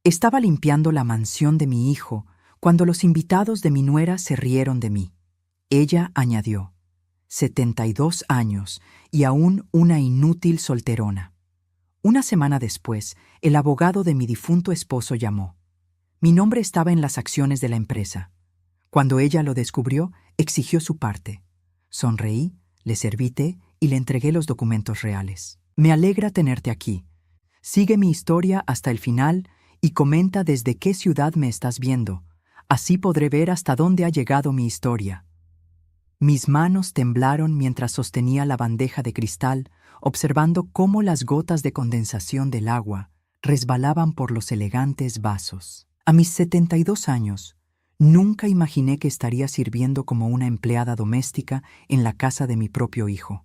Estaba limpiando la mansión de mi hijo cuando los invitados de mi nuera se rieron de mí. Ella añadió: 72 años y aún una inútil solterona. Una semana después, el abogado de mi difunto esposo llamó. Mi nombre estaba en las acciones de la empresa. Cuando ella lo descubrió, exigió su parte. Sonreí, le serví té y le entregué los documentos reales. Me alegra tenerte aquí. Sigue mi historia hasta el final y comenta desde qué ciudad me estás viendo. Así podré ver hasta dónde ha llegado mi historia. Mis manos temblaron mientras sostenía la bandeja de cristal, observando cómo las gotas de condensación del agua resbalaban por los elegantes vasos. A mis 72 años, nunca imaginé que estaría sirviendo como una empleada doméstica en la casa de mi propio hijo.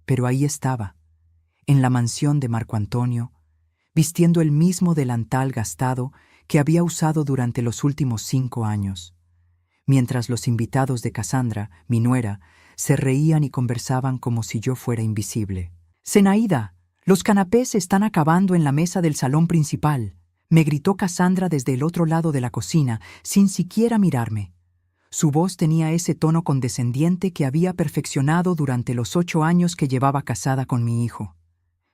Pero ahí estaba, en la mansión de Marco Antonio, vistiendo el mismo delantal gastado que había usado durante los últimos 5 años. Mientras los invitados de Cassandra, mi nuera, se reían y conversaban como si yo fuera invisible. «Zenaida, los canapés se están acabando en la mesa del salón principal», me gritó Cassandra desde el otro lado de la cocina, sin siquiera mirarme. Su voz tenía ese tono condescendiente que había perfeccionado durante los 8 años que llevaba casada con mi hijo.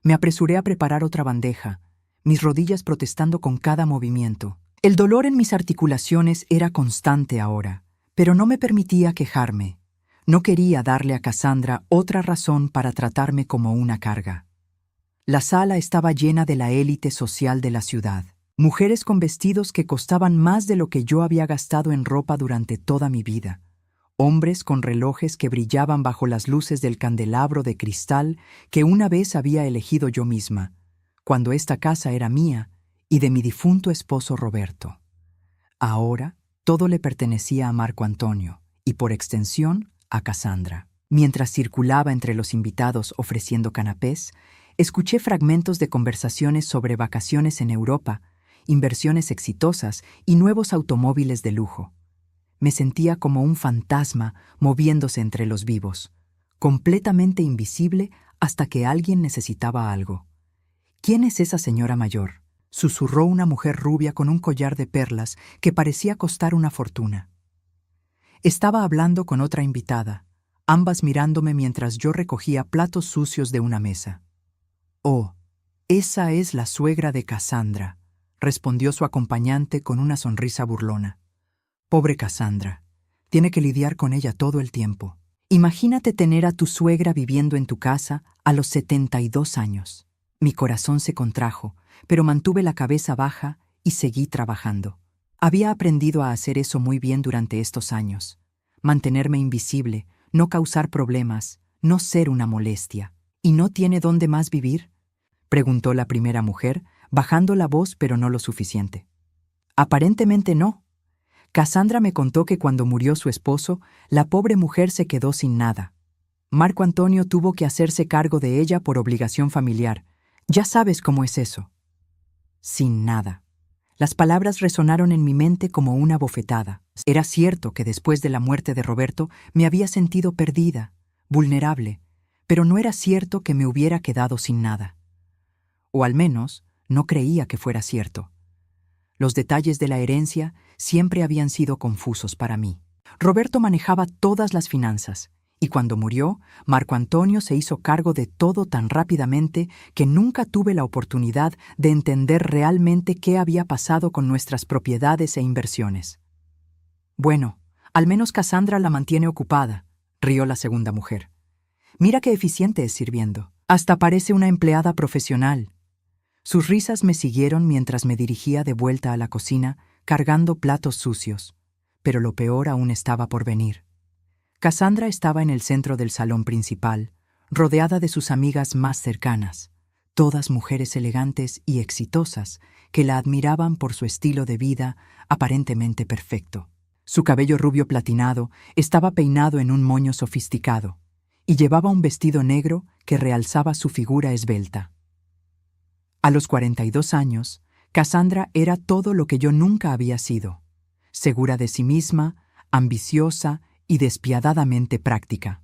Me apresuré a preparar otra bandeja, mis rodillas protestando con cada movimiento. El dolor en mis articulaciones era constante ahora, pero no me permitía quejarme. No quería darle a Cassandra otra razón para tratarme como una carga. La sala estaba llena de la élite social de la ciudad. Mujeres con vestidos que costaban más de lo que yo había gastado en ropa durante toda mi vida. Hombres con relojes que brillaban bajo las luces del candelabro de cristal que una vez había elegido yo misma, cuando esta casa era mía y de mi difunto esposo Roberto. Ahora, todo le pertenecía a Marco Antonio y, por extensión, a Cassandra. Mientras circulaba entre los invitados ofreciendo canapés, escuché fragmentos de conversaciones sobre vacaciones en Europa, inversiones exitosas y nuevos automóviles de lujo. Me sentía como un fantasma moviéndose entre los vivos, completamente invisible hasta que alguien necesitaba algo. «¿Quién es esa señora mayor?», susurró una mujer rubia con un collar de perlas que parecía costar una fortuna. Estaba hablando con otra invitada, ambas mirándome mientras yo recogía platos sucios de una mesa. «Oh, esa es la suegra de Cassandra», respondió su acompañante con una sonrisa burlona. «Pobre Cassandra, tiene que lidiar con ella todo el tiempo. Imagínate tener a tu suegra viviendo en tu casa a los 72 años». Mi corazón se contrajo, pero mantuve la cabeza baja y seguí trabajando. Había aprendido a hacer eso muy bien durante estos años. Mantenerme invisible, no causar problemas, no ser una molestia. ¿Y no tiene dónde más vivir?, preguntó la primera mujer, bajando la voz pero no lo suficiente. Aparentemente no. Cassandra me contó que cuando murió su esposo, la pobre mujer se quedó sin nada. Marco Antonio tuvo que hacerse cargo de ella por obligación familiar. Ya sabes cómo es eso. Sin nada. Las palabras resonaron en mi mente como una bofetada. Era cierto que después de la muerte de Roberto me había sentido perdida, vulnerable, pero no era cierto que me hubiera quedado sin nada. O al menos, no creía que fuera cierto. Los detalles de la herencia siempre habían sido confusos para mí. Roberto manejaba todas las finanzas, y cuando murió, Marco Antonio se hizo cargo de todo tan rápidamente que nunca tuve la oportunidad de entender realmente qué había pasado con nuestras propiedades e inversiones. «Bueno, al menos Cassandra la mantiene ocupada», rió la segunda mujer. «Mira qué eficiente es sirviendo. Hasta parece una empleada profesional». Sus risas me siguieron mientras me dirigía de vuelta a la cocina, cargando platos sucios. Pero lo peor aún estaba por venir. Cassandra estaba en el centro del salón principal, rodeada de sus amigas más cercanas, todas mujeres elegantes y exitosas que la admiraban por su estilo de vida aparentemente perfecto. Su cabello rubio platinado estaba peinado en un moño sofisticado y llevaba un vestido negro que realzaba su figura esbelta. A los 42 años, Cassandra era todo lo que yo nunca había sido: segura de sí misma, ambiciosa y despiadadamente práctica.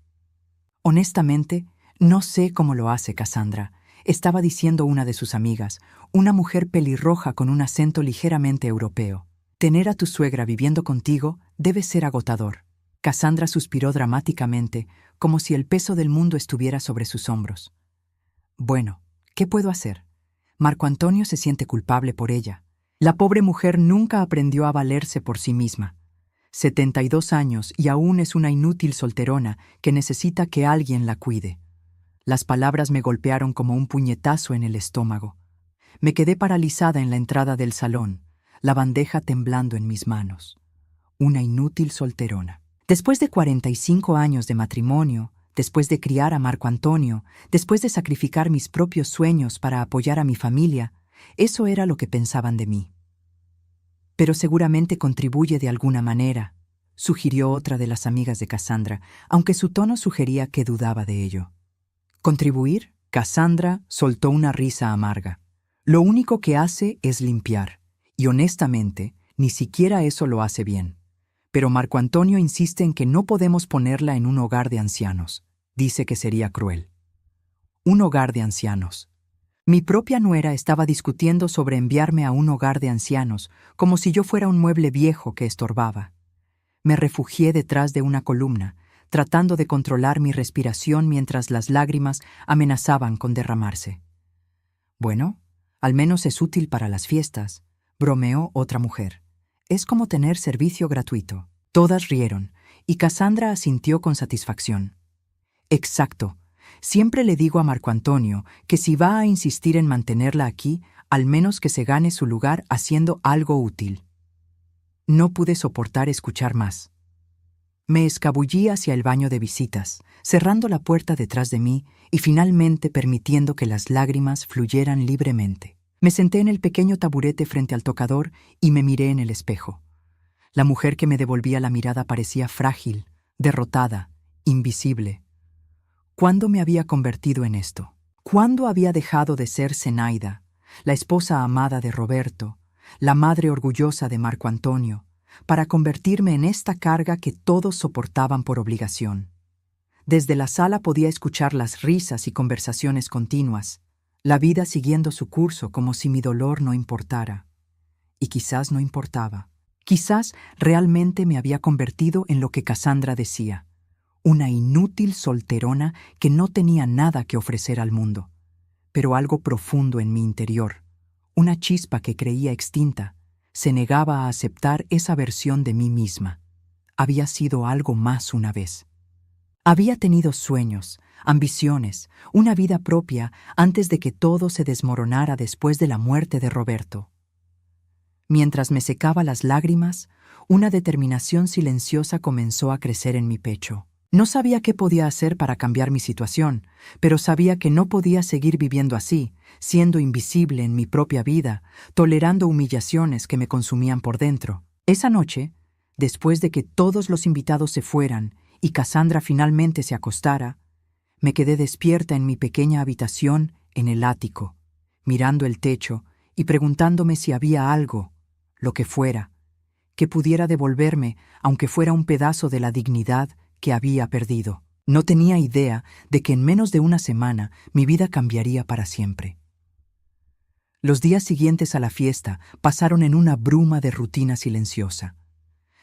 Honestamente, no sé cómo lo hace Cassandra. estaba diciendo una de sus amigas, una mujer pelirroja con un acento ligeramente europeo. Tener a tu suegra viviendo contigo debe ser agotador. Cassandra suspiró dramáticamente, como si el peso del mundo estuviera sobre sus hombros. Bueno, ¿qué puedo hacer? Marco Antonio se siente culpable por ella. La pobre mujer nunca aprendió a valerse por sí misma. 72 años y aún es una inútil solterona que necesita que alguien la cuide. Las palabras me golpearon como un puñetazo en el estómago. Me quedé paralizada en la entrada del salón, la bandeja temblando en mis manos. Una inútil solterona. Después de 45 años de matrimonio, después de criar a Marco Antonio, después de sacrificar mis propios sueños para apoyar a mi familia, eso era lo que pensaban de mí. Pero seguramente contribuye de alguna manera, sugirió otra de las amigas de Cassandra, aunque su tono sugería que dudaba de ello. ¿Contribuir? Cassandra soltó una risa amarga. Lo único que hace es limpiar, y honestamente, ni siquiera eso lo hace bien. Pero Marco Antonio insiste en que no podemos ponerla en un hogar de ancianos. Dice que sería cruel. Un hogar de ancianos. Mi propia nuera estaba discutiendo sobre enviarme a un hogar de ancianos, como si yo fuera un mueble viejo que estorbaba. Me refugié detrás de una columna, tratando de controlar mi respiración mientras las lágrimas amenazaban con derramarse. Bueno, al menos es útil para las fiestas, bromeó otra mujer. Es como tener servicio gratuito. Todas rieron, y Cassandra asintió con satisfacción. Exacto. Siempre le digo a Marco Antonio que si va a insistir en mantenerla aquí, al menos que se gane su lugar haciendo algo útil. No pude soportar escuchar más. Me escabullí hacia el baño de visitas, cerrando la puerta detrás de mí y finalmente permitiendo que las lágrimas fluyeran libremente. Me senté en el pequeño taburete frente al tocador y me miré en el espejo. La mujer que me devolvía la mirada parecía frágil, derrotada, invisible. ¿Cuándo me había convertido en esto? ¿Cuándo había dejado de ser Zenaida, la esposa amada de Roberto, la madre orgullosa de Marco Antonio, para convertirme en esta carga que todos soportaban por obligación? Desde la sala podía escuchar las risas y conversaciones continuas, la vida siguiendo su curso como si mi dolor no importara. Y quizás no importaba. Quizás realmente me había convertido en lo que Cassandra decía, una inútil solterona que no tenía nada que ofrecer al mundo. Pero algo profundo en mi interior, una chispa que creía extinta, se negaba a aceptar esa versión de mí misma. Había sido algo más una vez. Había tenido sueños, ambiciones, una vida propia antes de que todo se desmoronara después de la muerte de Roberto. Mientras me secaba las lágrimas, una determinación silenciosa comenzó a crecer en mi pecho. No sabía qué podía hacer para cambiar mi situación, pero sabía que no podía seguir viviendo así, siendo invisible en mi propia vida, tolerando humillaciones que me consumían por dentro. Esa noche, después de que todos los invitados se fueran y Cassandra finalmente se acostara, me quedé despierta en mi pequeña habitación en el ático, mirando el techo y preguntándome si había algo, lo que fuera, que pudiera devolverme, aunque fuera un pedazo de la dignidad que había perdido. No tenía idea de que en menos de una semana mi vida cambiaría para siempre. Los días siguientes a la fiesta pasaron en una bruma de rutina silenciosa.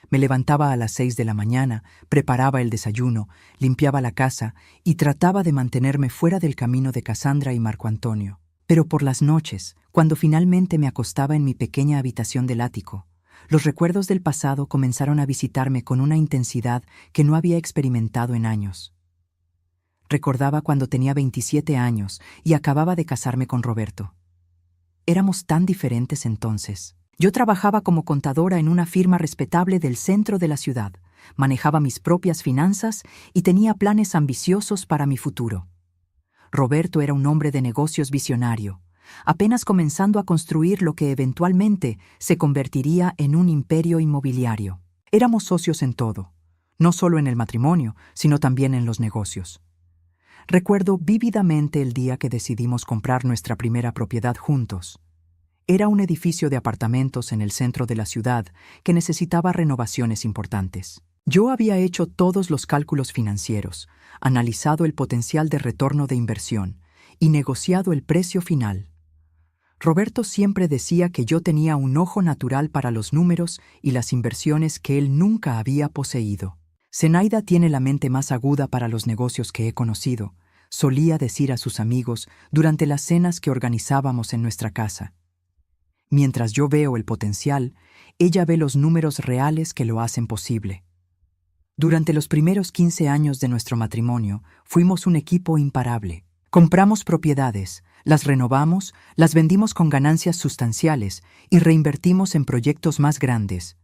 Me levantaba a las 6 de la mañana, preparaba el desayuno, limpiaba la casa y trataba de mantenerme fuera del camino de Cassandra y Marco Antonio. Pero por las noches, cuando finalmente me acostaba en mi pequeña habitación del ático, los recuerdos del pasado comenzaron a visitarme con una intensidad que no había experimentado en años. Recordaba cuando tenía 27 años y acababa de casarme con Roberto. Éramos tan diferentes entonces. Yo trabajaba como contadora en una firma respetable del centro de la ciudad, manejaba mis propias finanzas y tenía planes ambiciosos para mi futuro. Roberto era un hombre de negocios visionario, apenas comenzando a construir lo que eventualmente se convertiría en un imperio inmobiliario. Éramos socios en todo, no solo en el matrimonio, sino también en los negocios. Recuerdo vívidamente el día que decidimos comprar nuestra primera propiedad juntos. Era un edificio de apartamentos en el centro de la ciudad que necesitaba renovaciones importantes. Yo había hecho todos los cálculos financieros, analizado el potencial de retorno de inversión y negociado el precio final. Roberto siempre decía que yo tenía un ojo natural para los números y las inversiones que él nunca había poseído. Zenaida tiene la mente más aguda para los negocios que he conocido, solía decir a sus amigos durante las cenas que organizábamos en nuestra casa. Mientras yo veo el potencial, ella ve los números reales que lo hacen posible. Durante los primeros 15 años de nuestro matrimonio, fuimos un equipo imparable. Compramos propiedades, las renovamos, las vendimos con ganancias sustanciales y reinvertimos en proyectos más grandes.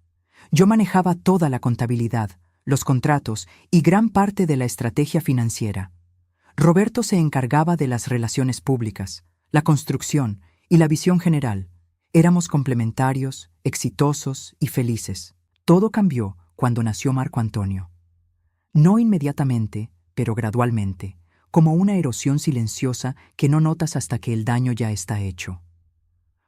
Yo manejaba toda la contabilidad, los contratos y gran parte de la estrategia financiera. Roberto se encargaba de las relaciones públicas, la construcción y la visión general. Éramos complementarios, exitosos y felices. Todo cambió cuando nació Marco Antonio. No inmediatamente, pero gradualmente, como una erosión silenciosa que no notas hasta que el daño ya está hecho.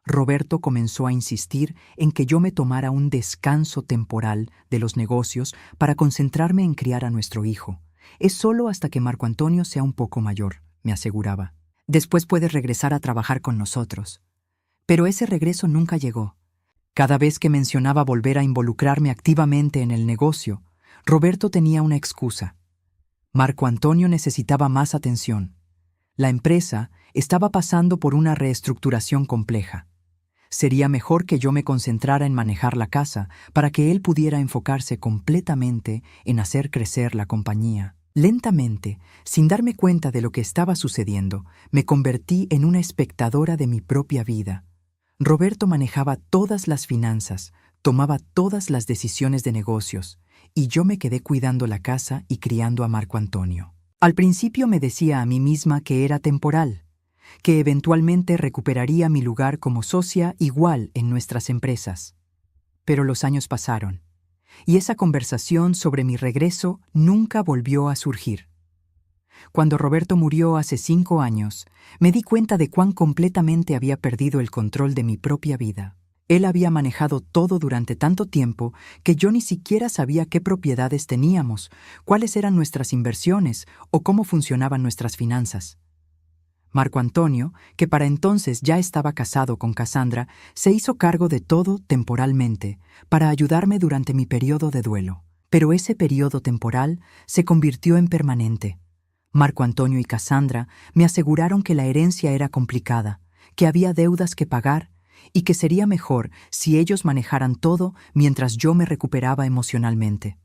Roberto comenzó a insistir en que yo me tomara un descanso temporal de los negocios para concentrarme en criar a nuestro hijo. Es solo hasta que Marco Antonio sea un poco mayor, me aseguraba. Después puedes regresar a trabajar con nosotros. Pero ese regreso nunca llegó. Cada vez que mencionaba volver a involucrarme activamente en el negocio, Roberto tenía una excusa. Marco Antonio necesitaba más atención. La empresa estaba pasando por una reestructuración compleja. Sería mejor que yo me concentrara en manejar la casa para que él pudiera enfocarse completamente en hacer crecer la compañía. Lentamente, sin darme cuenta de lo que estaba sucediendo, me convertí en una espectadora de mi propia vida. Roberto manejaba todas las finanzas, tomaba todas las decisiones de negocios, y yo me quedé cuidando la casa y criando a Marco Antonio. Al principio me decía a mí misma que era temporal, que eventualmente recuperaría mi lugar como socia igual en nuestras empresas. Pero los años pasaron, y esa conversación sobre mi regreso nunca volvió a surgir. Cuando Roberto murió hace 5 años, me di cuenta de cuán completamente había perdido el control de mi propia vida. Él había manejado todo durante tanto tiempo que yo ni siquiera sabía qué propiedades teníamos, cuáles eran nuestras inversiones o cómo funcionaban nuestras finanzas. Marco Antonio, que para entonces ya estaba casado con Cassandra, se hizo cargo de todo temporalmente para ayudarme durante mi periodo de duelo. Pero ese periodo temporal se convirtió en permanente. Marco Antonio y Cassandra me aseguraron que la herencia era complicada, que había deudas que pagar y que sería mejor si ellos manejaran todo mientras yo me recuperaba emocionalmente.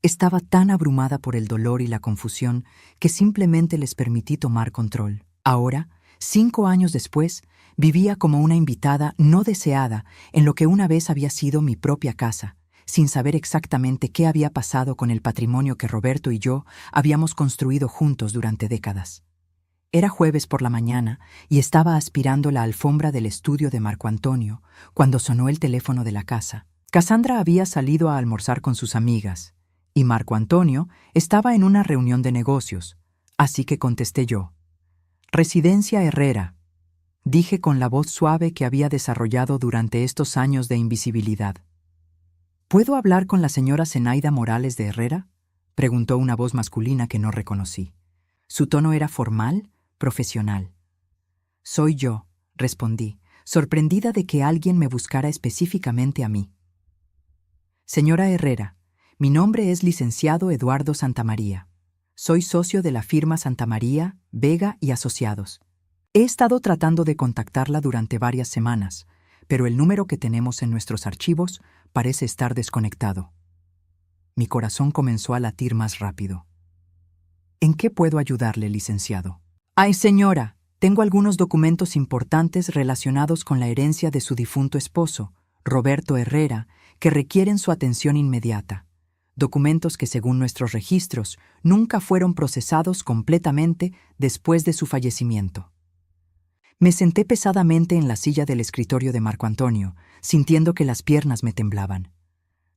Estaba tan abrumada por el dolor y la confusión que simplemente les permití tomar control. Ahora, 5 años después, vivía como una invitada no deseada en lo que una vez había sido mi propia casa, sin saber exactamente qué había pasado con el patrimonio que Roberto y yo habíamos construido juntos durante décadas. Era jueves por la mañana y estaba aspirando la alfombra del estudio de Marco Antonio cuando sonó el teléfono de la casa. Cassandra había salido a almorzar con sus amigas y Marco Antonio estaba en una reunión de negocios, así que contesté yo. Residencia Herrera, dije con la voz suave que había desarrollado durante estos años de invisibilidad. ¿Puedo hablar con la señora Zenaida Morales de Herrera?, preguntó una voz masculina que no reconocí. Su tono era formal, profesional. Soy yo, respondí, sorprendida de que alguien me buscara específicamente a mí. Señora Herrera, mi nombre es licenciado Eduardo Santamaría. Soy socio de la firma Santamaría, Vega y Asociados. He estado tratando de contactarla durante varias semanas, pero el número que tenemos en nuestros archivos parece estar desconectado. Mi corazón comenzó a latir más rápido. ¿En qué puedo ayudarle, licenciado? Ay, señora, tengo algunos documentos importantes relacionados con la herencia de su difunto esposo, Roberto Herrera, que requieren su atención inmediata. Documentos que, según nuestros registros, nunca fueron procesados completamente después de su fallecimiento. Me senté pesadamente en la silla del escritorio de Marco Antonio, sintiendo que las piernas me temblaban.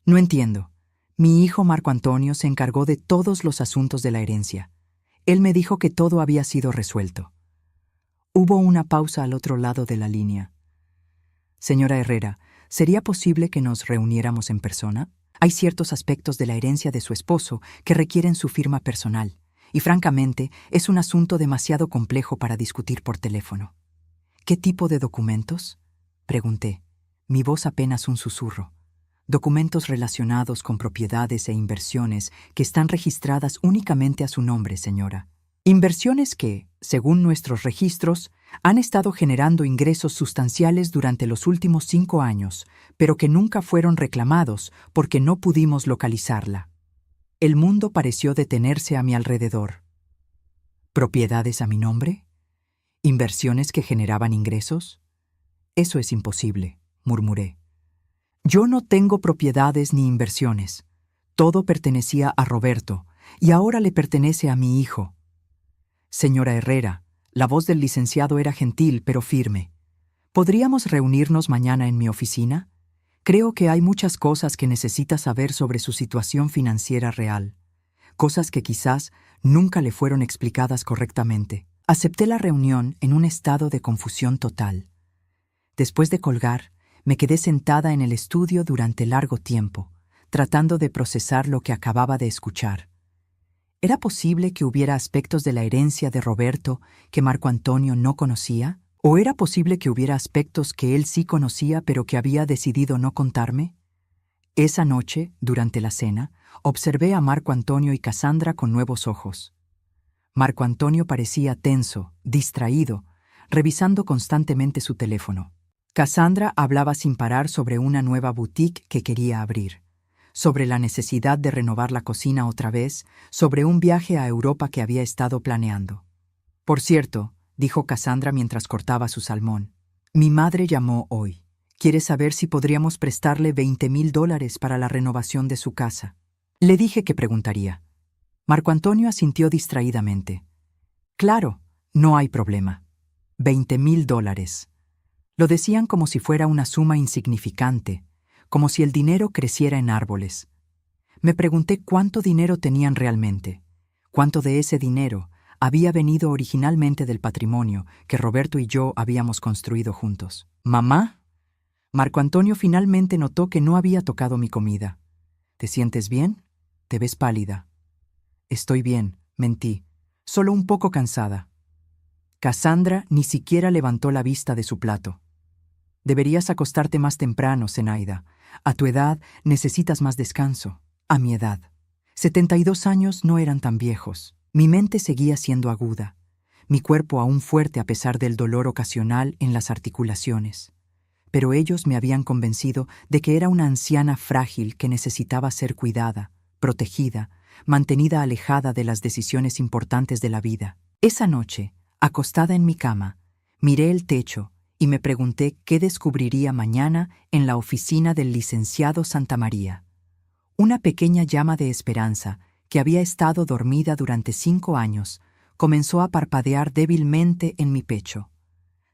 No entiendo. Mi hijo Marco Antonio se encargó de todos los asuntos de la herencia. Él me dijo que todo había sido resuelto. Hubo una pausa al otro lado de la línea. Señora Herrera, ¿sería posible que nos reuniéramos en persona? Hay ciertos aspectos de la herencia de su esposo que requieren su firma personal, y francamente es un asunto demasiado complejo para discutir por teléfono. ¿Qué tipo de documentos? Pregunté, mi voz apenas un susurro. Documentos relacionados con propiedades e inversiones que están registradas únicamente a su nombre, señora. Inversiones que, según nuestros registros, han estado generando ingresos sustanciales durante los últimos 5 años, pero que nunca fueron reclamados porque no pudimos localizarla. El mundo pareció detenerse a mi alrededor. ¿Propiedades a mi nombre? ¿Inversiones que generaban ingresos? Eso es imposible, murmuré. Yo no tengo propiedades ni inversiones. Todo pertenecía a Roberto, y ahora le pertenece a mi hijo. Señora Herrera, la voz del licenciado era gentil pero firme. ¿Podríamos reunirnos mañana en mi oficina? Creo que hay muchas cosas que necesita saber sobre su situación financiera real. Cosas que quizás nunca le fueron explicadas correctamente. Acepté la reunión en un estado de confusión total. Después de colgar, me quedé sentada en el estudio durante largo tiempo, tratando de procesar lo que acababa de escuchar. ¿Era posible que hubiera aspectos de la herencia de Roberto que Marco Antonio no conocía? ¿O era posible que hubiera aspectos que él sí conocía pero que había decidido no contarme? Esa noche, durante la cena, observé a Marco Antonio y Cassandra con nuevos ojos. Marco Antonio parecía tenso, distraído, revisando constantemente su teléfono. Cassandra hablaba sin parar sobre una nueva boutique que quería abrir, sobre la necesidad de renovar la cocina otra vez, sobre un viaje a Europa que había estado planeando. Por cierto, dijo Cassandra mientras cortaba su salmón, mi madre llamó hoy. Quiere saber si podríamos prestarle $20,000 para la renovación de su casa. Le dije que preguntaría. Marco Antonio asintió distraídamente. Claro, no hay problema. $20,000. Lo decían como si fuera una suma insignificante, como si el dinero creciera en árboles. Me pregunté cuánto dinero tenían realmente, cuánto de ese dinero había venido originalmente del patrimonio que Roberto y yo habíamos construido juntos. ¿Mamá? Marco Antonio finalmente notó que no había tocado mi comida. ¿Te sientes bien? Te ves pálida. Estoy bien, mentí, solo un poco cansada. Cassandra ni siquiera levantó la vista de su plato. Deberías acostarte más temprano, Zenaida. A tu edad necesitas más descanso. A mi edad. 72 años no eran tan viejos. Mi mente seguía siendo aguda, mi cuerpo aún fuerte a pesar del dolor ocasional en las articulaciones. Pero ellos me habían convencido de que era una anciana frágil que necesitaba ser cuidada, protegida, mantenida alejada de las decisiones importantes de la vida. Esa noche, acostada en mi cama, miré el techo y me pregunté qué descubriría mañana en la oficina del licenciado Santamaría. Una pequeña llama de esperanza, que había estado dormida durante 5 años, comenzó a parpadear débilmente en mi pecho.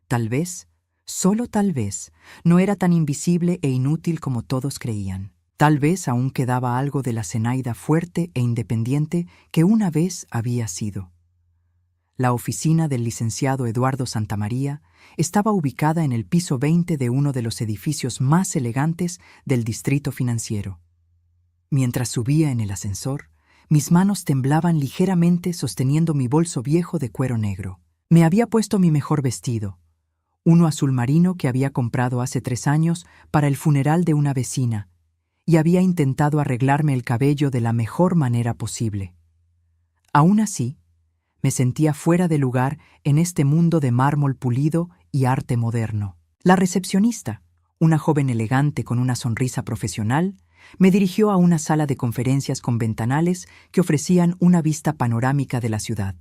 Tal vez, solo tal vez, no era tan invisible e inútil como todos creían. Tal vez aún quedaba algo de la Zenaida fuerte e independiente que una vez había sido. La oficina del licenciado Eduardo Santamaría estaba ubicada en el piso 20 de uno de los edificios más elegantes del distrito financiero. Mientras subía en el ascensor, mis manos temblaban ligeramente sosteniendo mi bolso viejo de cuero negro. Me había puesto mi mejor vestido, uno azul marino que había comprado hace 3 años para el funeral de una vecina, y había intentado arreglarme el cabello de la mejor manera posible. Aún así, me sentía fuera de lugar en este mundo de mármol pulido y arte moderno. La recepcionista, una joven elegante con una sonrisa profesional, me dirigió a una sala de conferencias con ventanales que ofrecían una vista panorámica de la ciudad.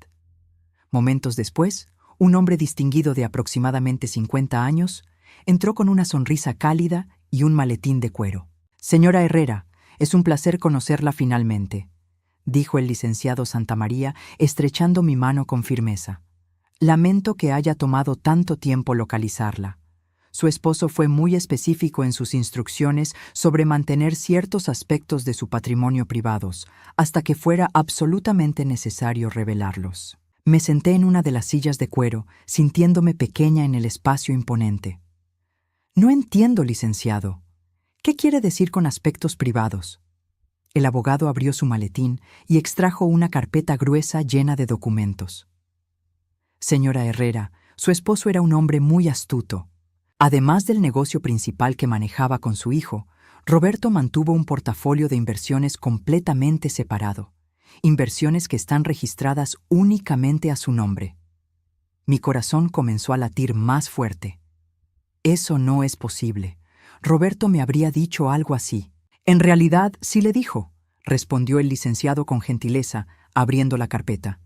Momentos después, un hombre distinguido de aproximadamente 50 años entró con una sonrisa cálida y un maletín de cuero. «Señora Herrera, es un placer conocerla finalmente», dijo el licenciado Santamaría, estrechando mi mano con firmeza. «Lamento que haya tomado tanto tiempo localizarla. Su esposo fue muy específico en sus instrucciones sobre mantener ciertos aspectos de su patrimonio privados, hasta que fuera absolutamente necesario revelarlos». Me senté en una de las sillas de cuero, sintiéndome pequeña en el espacio imponente. «No entiendo, licenciado. ¿Qué quiere decir con aspectos privados?» El abogado abrió su maletín y extrajo una carpeta gruesa llena de documentos. Señora Herrera, su esposo era un hombre muy astuto. Además del negocio principal que manejaba con su hijo, Roberto mantuvo un portafolio de inversiones completamente separado, inversiones que están registradas únicamente a su nombre. Mi corazón comenzó a latir más fuerte. Eso no es posible. Roberto me habría dicho algo así. En realidad, sí le dijo, respondió el licenciado con gentileza, abriendo la carpeta.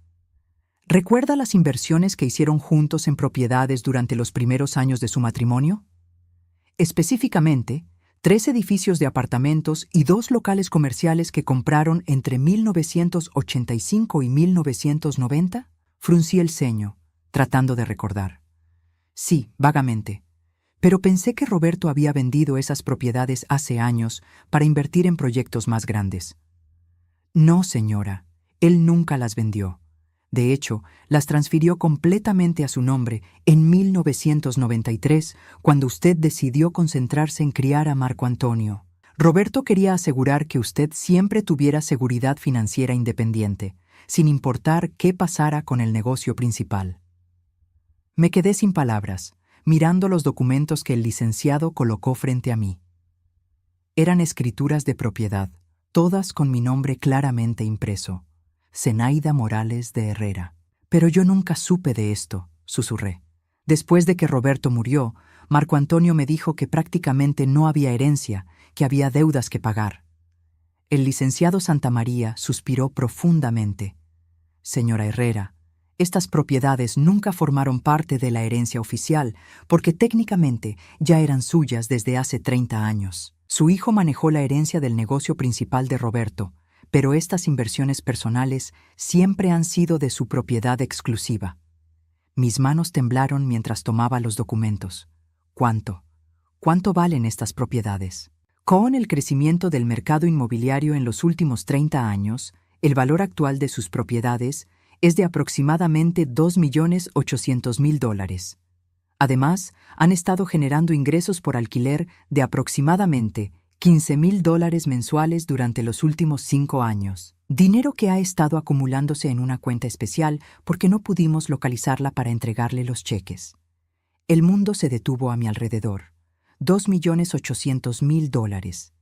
¿Recuerda las inversiones que hicieron juntos en propiedades durante los primeros años de su matrimonio? Específicamente, 3 edificios de apartamentos y 2 locales comerciales que compraron entre 1985 y 1990. Fruncí el ceño, tratando de recordar. Sí, vagamente. Pero pensé que Roberto había vendido esas propiedades hace años para invertir en proyectos más grandes. No, señora, él nunca las vendió. De hecho, las transfirió completamente a su nombre en 1993, cuando usted decidió concentrarse en criar a Marco Antonio. Roberto quería asegurar que usted siempre tuviera seguridad financiera independiente, sin importar qué pasara con el negocio principal. Me quedé sin palabras, mirando los documentos que el licenciado colocó frente a mí. Eran escrituras de propiedad, todas con mi nombre claramente impreso. Zenaida Morales de Herrera. Pero yo nunca supe de esto, susurré. Después de que Roberto murió, Marco Antonio me dijo que prácticamente no había herencia, que había deudas que pagar. El licenciado Santamaría suspiró profundamente. Señora Herrera, estas propiedades nunca formaron parte de la herencia oficial, porque técnicamente ya eran suyas desde hace 30 años. Su hijo manejó la herencia del negocio principal de Roberto, pero estas inversiones personales siempre han sido de su propiedad exclusiva. Mis manos temblaron mientras tomaba los documentos. ¿Cuánto? ¿Cuánto valen estas propiedades? Con el crecimiento del mercado inmobiliario en los últimos 30 años, el valor actual de sus propiedades es de aproximadamente $2.800.000. Además, han estado generando ingresos por alquiler de aproximadamente $15.000 mensuales durante los últimos 5 años. Dinero que ha estado acumulándose en una cuenta especial porque no pudimos localizarla para entregarle los cheques. El mundo se detuvo a mi alrededor. $2.800.000.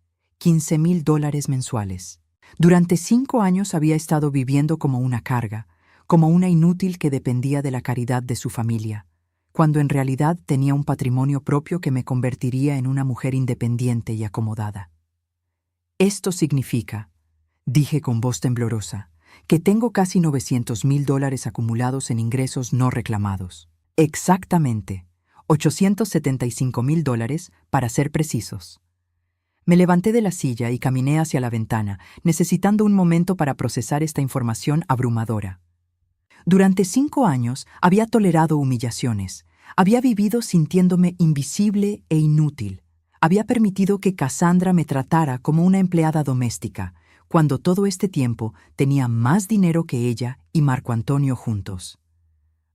$15.000 mensuales. Durante 5 años había estado viviendo como una carga, como una inútil que dependía de la caridad de su familia, cuando en realidad tenía un patrimonio propio que me convertiría en una mujer independiente y acomodada. Esto significa, dije con voz temblorosa, que tengo casi $900.000 acumulados en ingresos no reclamados. Exactamente, $875.000 para ser precisos. Me levanté de la silla y caminé hacia la ventana, necesitando un momento para procesar esta información abrumadora. Durante 5 años había tolerado humillaciones, había vivido sintiéndome invisible e inútil, había permitido que Cassandra me tratara como una empleada doméstica, cuando todo este tiempo tenía más dinero que ella y Marco Antonio juntos.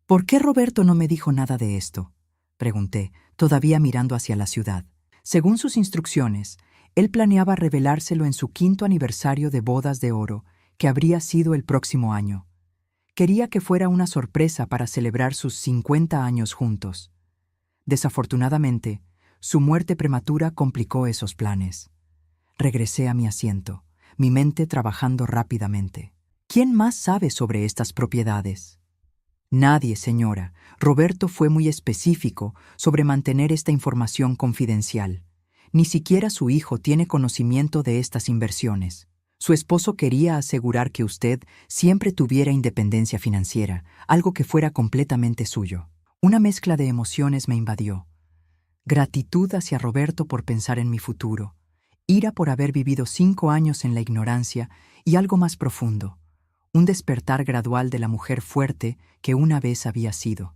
¿Por qué Roberto no me dijo nada de esto?, pregunté, todavía mirando hacia la ciudad. Según sus instrucciones, él planeaba revelárselo en su 5º aniversario de bodas de oro, que habría sido el próximo año. Quería que fuera una sorpresa para celebrar sus 50 años juntos. Desafortunadamente, su muerte prematura complicó esos planes. Regresé a mi asiento, mi mente trabajando rápidamente. ¿Quién más sabe sobre estas propiedades? Nadie, señora. Roberto fue muy específico sobre mantener esta información confidencial. Ni siquiera su hijo tiene conocimiento de estas inversiones. Su esposo quería asegurar que usted siempre tuviera independencia financiera, algo que fuera completamente suyo. Una mezcla de emociones me invadió. Gratitud hacia Roberto por pensar en mi futuro, ira por haber vivido 5 años en la ignorancia y algo más profundo, un despertar gradual de la mujer fuerte que una vez había sido.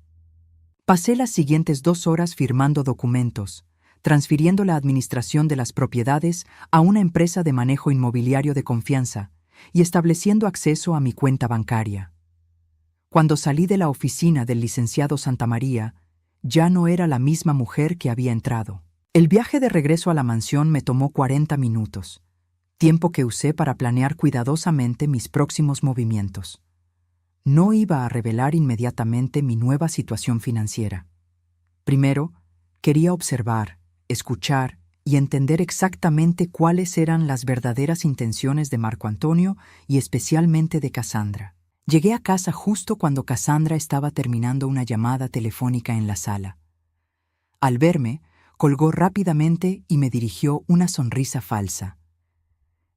Pasé las siguientes 2 horas firmando documentos, transfiriendo la administración de las propiedades a una empresa de manejo inmobiliario de confianza y estableciendo acceso a mi cuenta bancaria. Cuando salí de la oficina del licenciado Santamaría, ya no era la misma mujer que había entrado. El viaje de regreso a la mansión me tomó 40 minutos. tiempo que usé para planear cuidadosamente mis próximos movimientos. No iba a revelar inmediatamente mi nueva situación financiera. Primero, quería observar, escuchar y entender exactamente cuáles eran las verdaderas intenciones de Marco Antonio y especialmente de Cassandra. Llegué a casa justo cuando Cassandra estaba terminando una llamada telefónica en la sala. Al verme, colgó rápidamente y me dirigió una sonrisa falsa.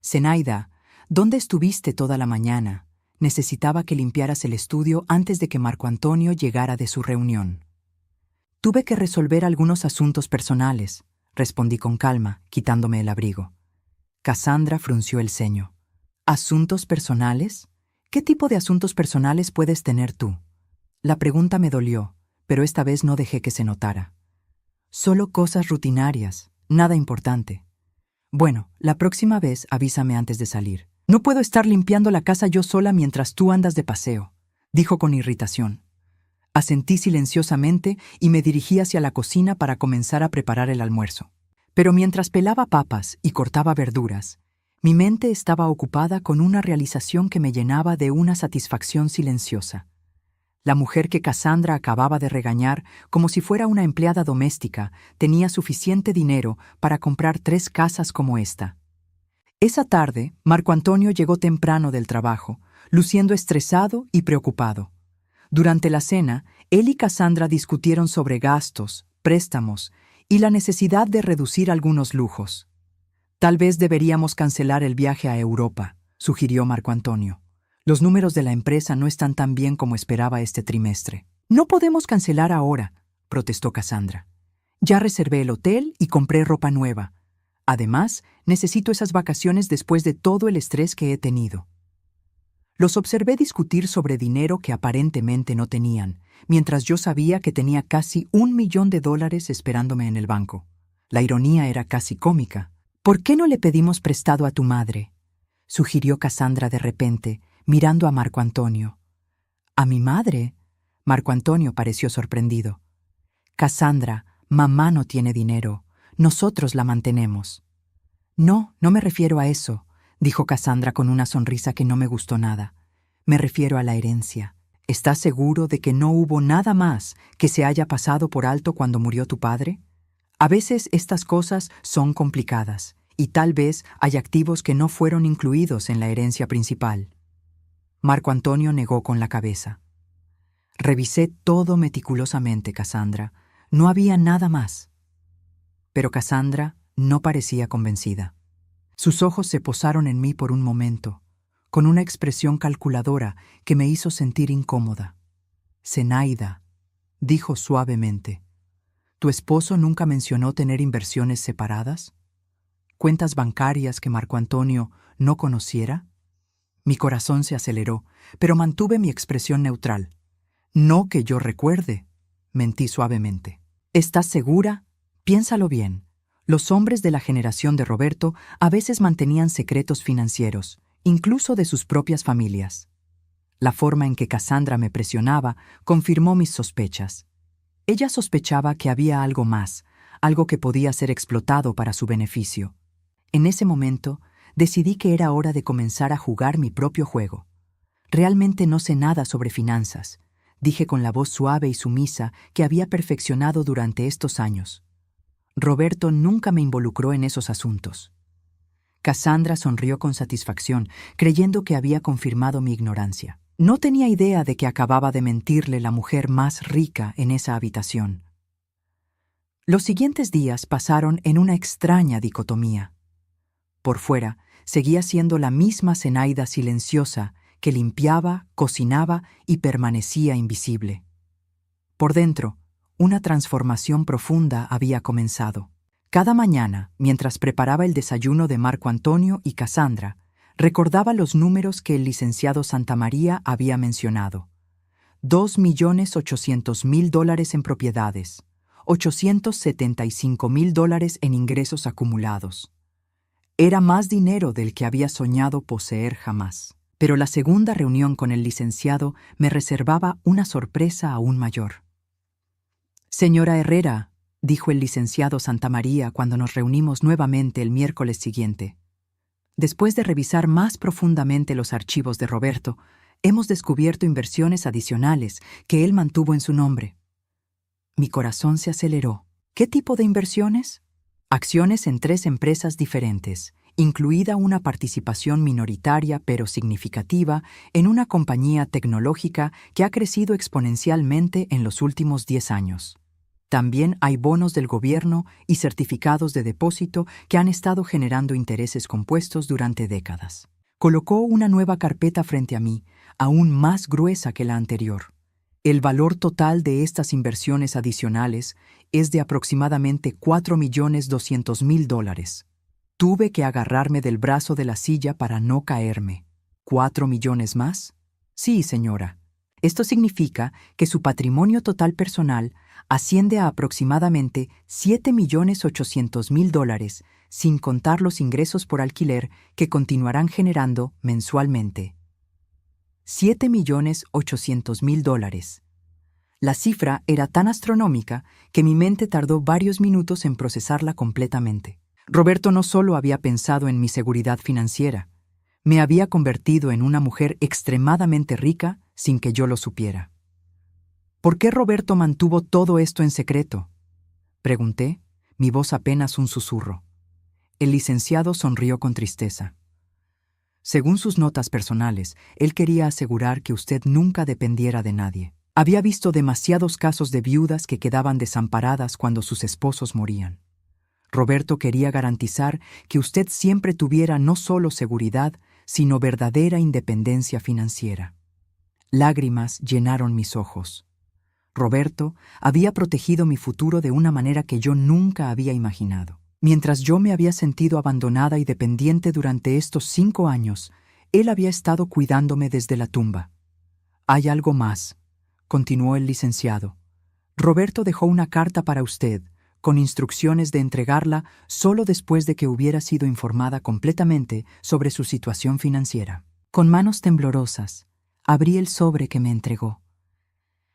«Zenaida, ¿dónde estuviste toda la mañana? Necesitaba que limpiaras el estudio antes de que Marco Antonio llegara de su reunión». «Tuve que resolver algunos asuntos personales», respondí con calma, quitándome el abrigo. Cassandra frunció el ceño. «¿Asuntos personales? ¿Qué tipo de asuntos personales puedes tener tú?». La pregunta me dolió, pero esta vez no dejé que se notara. «Solo cosas rutinarias, nada importante». «Bueno, la próxima vez avísame antes de salir. No puedo estar limpiando la casa yo sola mientras tú andas de paseo», dijo con irritación. Asentí silenciosamente y me dirigí hacia la cocina para comenzar a preparar el almuerzo. Pero mientras pelaba papas y cortaba verduras, mi mente estaba ocupada con una realización que me llenaba de una satisfacción silenciosa. La mujer que Cassandra acababa de regañar como si fuera una empleada doméstica tenía suficiente dinero para comprar 3 casas como esta. Esa tarde, Marco Antonio llegó temprano del trabajo, luciendo estresado y preocupado. Durante la cena, él y Cassandra discutieron sobre gastos, préstamos y la necesidad de reducir algunos lujos. «Tal vez deberíamos cancelar el viaje a Europa», sugirió Marco Antonio. «Los números de la empresa no están tan bien como esperaba este trimestre». «No podemos cancelar ahora», protestó Cassandra. «Ya reservé el hotel y compré ropa nueva. Además, necesito esas vacaciones después de todo el estrés que he tenido». Los observé discutir sobre dinero que aparentemente no tenían, mientras yo sabía que tenía casi $1.000.000 esperándome en el banco. La ironía era casi cómica. «¿Por qué no le pedimos prestado a tu madre?», sugirió Cassandra de repente, mirando a Marco Antonio. «¿A mi madre?». Marco Antonio pareció sorprendido. «Cassandra, mamá no tiene dinero. Nosotros la mantenemos». «No, no me refiero a eso», dijo Cassandra con una sonrisa que no me gustó nada. «Me refiero a la herencia. ¿Estás seguro de que no hubo nada más que se haya pasado por alto cuando murió tu padre? A veces estas cosas son complicadas, y tal vez hay activos que no fueron incluidos en la herencia principal». Marco Antonio negó con la cabeza. «Revisé todo meticulosamente, Cassandra. No había nada más». Pero Cassandra no parecía convencida. Sus ojos se posaron en mí por un momento, con una expresión calculadora que me hizo sentir incómoda. «Zenaida», dijo suavemente, «¿tu esposo nunca mencionó tener inversiones separadas? ¿Cuentas bancarias que Marco Antonio no conociera?». Mi corazón se aceleró, pero mantuve mi expresión neutral. «No que yo recuerde», mentí suavemente. «¿Estás segura? Piénsalo bien. Los hombres de la generación de Roberto a veces mantenían secretos financieros, incluso de sus propias familias». La forma en que Cassandra me presionaba confirmó mis sospechas. Ella sospechaba que había algo más, algo que podía ser explotado para su beneficio. En ese momento, decidí que era hora de comenzar a jugar mi propio juego. «Realmente no sé nada sobre finanzas», dije con la voz suave y sumisa que había perfeccionado durante estos años. «Roberto nunca me involucró en esos asuntos». Cassandra sonrió con satisfacción, creyendo que había confirmado mi ignorancia. No tenía idea de que acababa de mentirle la mujer más rica en esa habitación. Los siguientes días pasaron en una extraña dicotomía. Por fuera, seguía siendo la misma Zenaida silenciosa que limpiaba, cocinaba y permanecía invisible. Por dentro, una transformación profunda había comenzado. Cada mañana, mientras preparaba el desayuno de Marco Antonio y Cassandra, recordaba los números que el licenciado Santamaría había mencionado. $2.800.000 en propiedades, $875.000 en ingresos acumulados. Era más dinero del que había soñado poseer jamás. Pero la segunda reunión con el licenciado me reservaba una sorpresa aún mayor. «Señora Herrera», dijo el licenciado Santamaría cuando nos reunimos nuevamente el miércoles siguiente, Después de revisar más profundamente los archivos de Roberto, hemos descubierto inversiones adicionales que él mantuvo en su nombre. Mi corazón se aceleró. ¿Qué tipo de inversiones? Acciones en 3 empresas diferentes, incluida una participación minoritaria pero significativa en una compañía tecnológica que ha crecido exponencialmente en los últimos 10 años. También hay bonos del gobierno y certificados de depósito que han estado generando intereses compuestos durante décadas. Colocó una nueva carpeta frente a mí, aún más gruesa que la anterior. El valor total de estas inversiones adicionales es de aproximadamente $4.200.000. Tuve que agarrarme del brazo de la silla para no caerme. ¿4 millones más? Sí, señora. Esto significa que su patrimonio total personal asciende a aproximadamente $7.800.000, sin contar los ingresos por alquiler que continuarán generando mensualmente. $7.800.000. La cifra era tan astronómica que mi mente tardó varios minutos en procesarla completamente. Roberto no solo había pensado en mi seguridad financiera, me había convertido en una mujer extremadamente rica sin que yo lo supiera. ¿Por qué Roberto mantuvo todo esto en secreto?, pregunté, mi voz apenas un susurro. El licenciado sonrió con tristeza. Según sus notas personales, él quería asegurar que usted nunca dependiera de nadie. Había visto demasiados casos de viudas que quedaban desamparadas cuando sus esposos morían. Roberto quería garantizar que usted siempre tuviera no solo seguridad, sino verdadera independencia financiera. Lágrimas llenaron mis ojos. Roberto había protegido mi futuro de una manera que yo nunca había imaginado. Mientras yo me había sentido abandonada y dependiente durante estos 5 años, él había estado cuidándome desde la tumba. Hay algo más, continuó el licenciado. Roberto dejó una carta para usted, con instrucciones de entregarla solo después de que hubiera sido informada completamente sobre su situación financiera. Con manos temblorosas, abrí el sobre que me entregó.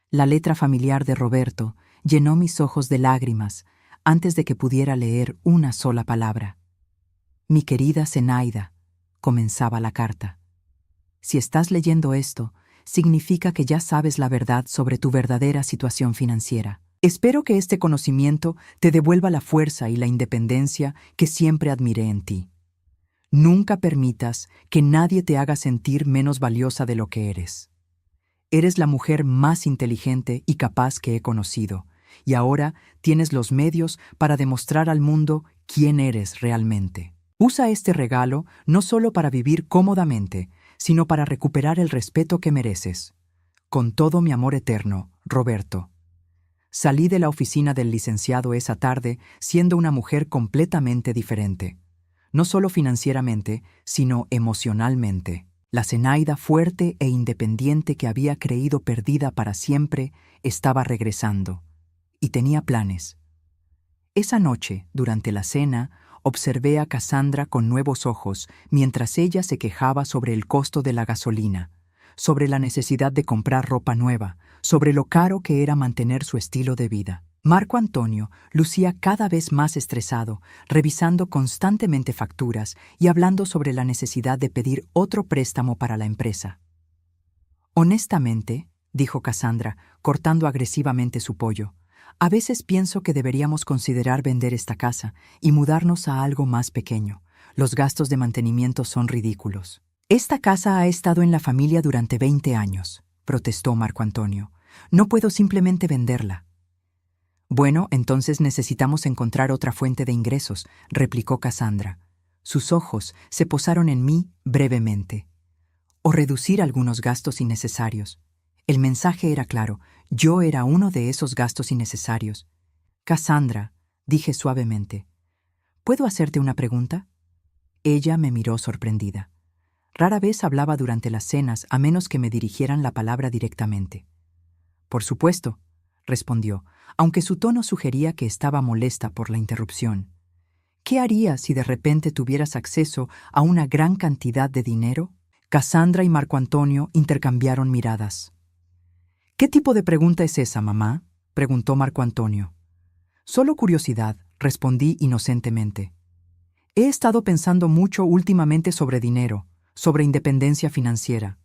La letra familiar de Roberto llenó mis ojos de lágrimas antes de que pudiera leer una sola palabra. Mi querida Zenaida, comenzaba la carta. Si estás leyendo esto, significa que ya sabes la verdad sobre tu verdadera situación financiera. Espero que este conocimiento te devuelva la fuerza y la independencia que siempre admiré en ti. Nunca permitas que nadie te haga sentir menos valiosa de lo que eres. Eres la mujer más inteligente y capaz que he conocido, y ahora tienes los medios para demostrar al mundo quién eres realmente. Usa este regalo no solo para vivir cómodamente, sino para recuperar el respeto que mereces. Con todo mi amor eterno, Roberto. Salí de la oficina del licenciado esa tarde siendo una mujer completamente diferente. No solo financieramente, sino emocionalmente. La Zenaida fuerte e independiente que había creído perdida para siempre estaba regresando. Y tenía planes. Esa noche, durante la cena, observé a Cassandra con nuevos ojos mientras ella se quejaba sobre el costo de la gasolina, sobre la necesidad de comprar ropa nueva, sobre lo caro que era mantener su estilo de vida. Marco Antonio lucía cada vez más estresado, revisando constantemente facturas y hablando sobre la necesidad de pedir otro préstamo para la empresa. Honestamente, dijo Cassandra, cortando agresivamente su pollo, a veces pienso que deberíamos considerar vender esta casa y mudarnos a algo más pequeño. Los gastos de mantenimiento son ridículos. Esta casa ha estado en la familia durante 20 años, protestó Marco Antonio. No puedo simplemente venderla. Bueno, entonces necesitamos encontrar otra fuente de ingresos, replicó Cassandra. Sus ojos se posaron en mí brevemente. O reducir algunos gastos innecesarios. El mensaje era claro, yo era uno de esos gastos innecesarios. Cassandra, dije suavemente, ¿puedo hacerte una pregunta? Ella me miró sorprendida. Rara vez hablaba durante las cenas a menos que me dirigieran la palabra directamente. Por supuesto, respondió, aunque su tono sugería que estaba molesta por la interrupción. ¿Qué harías si de repente tuvieras acceso a una gran cantidad de dinero? Cassandra y Marco Antonio intercambiaron miradas. ¿Qué tipo de pregunta es esa, mamá?, preguntó Marco Antonio. Solo curiosidad, respondí inocentemente. He estado pensando mucho últimamente sobre dinero, sobre independencia financiera.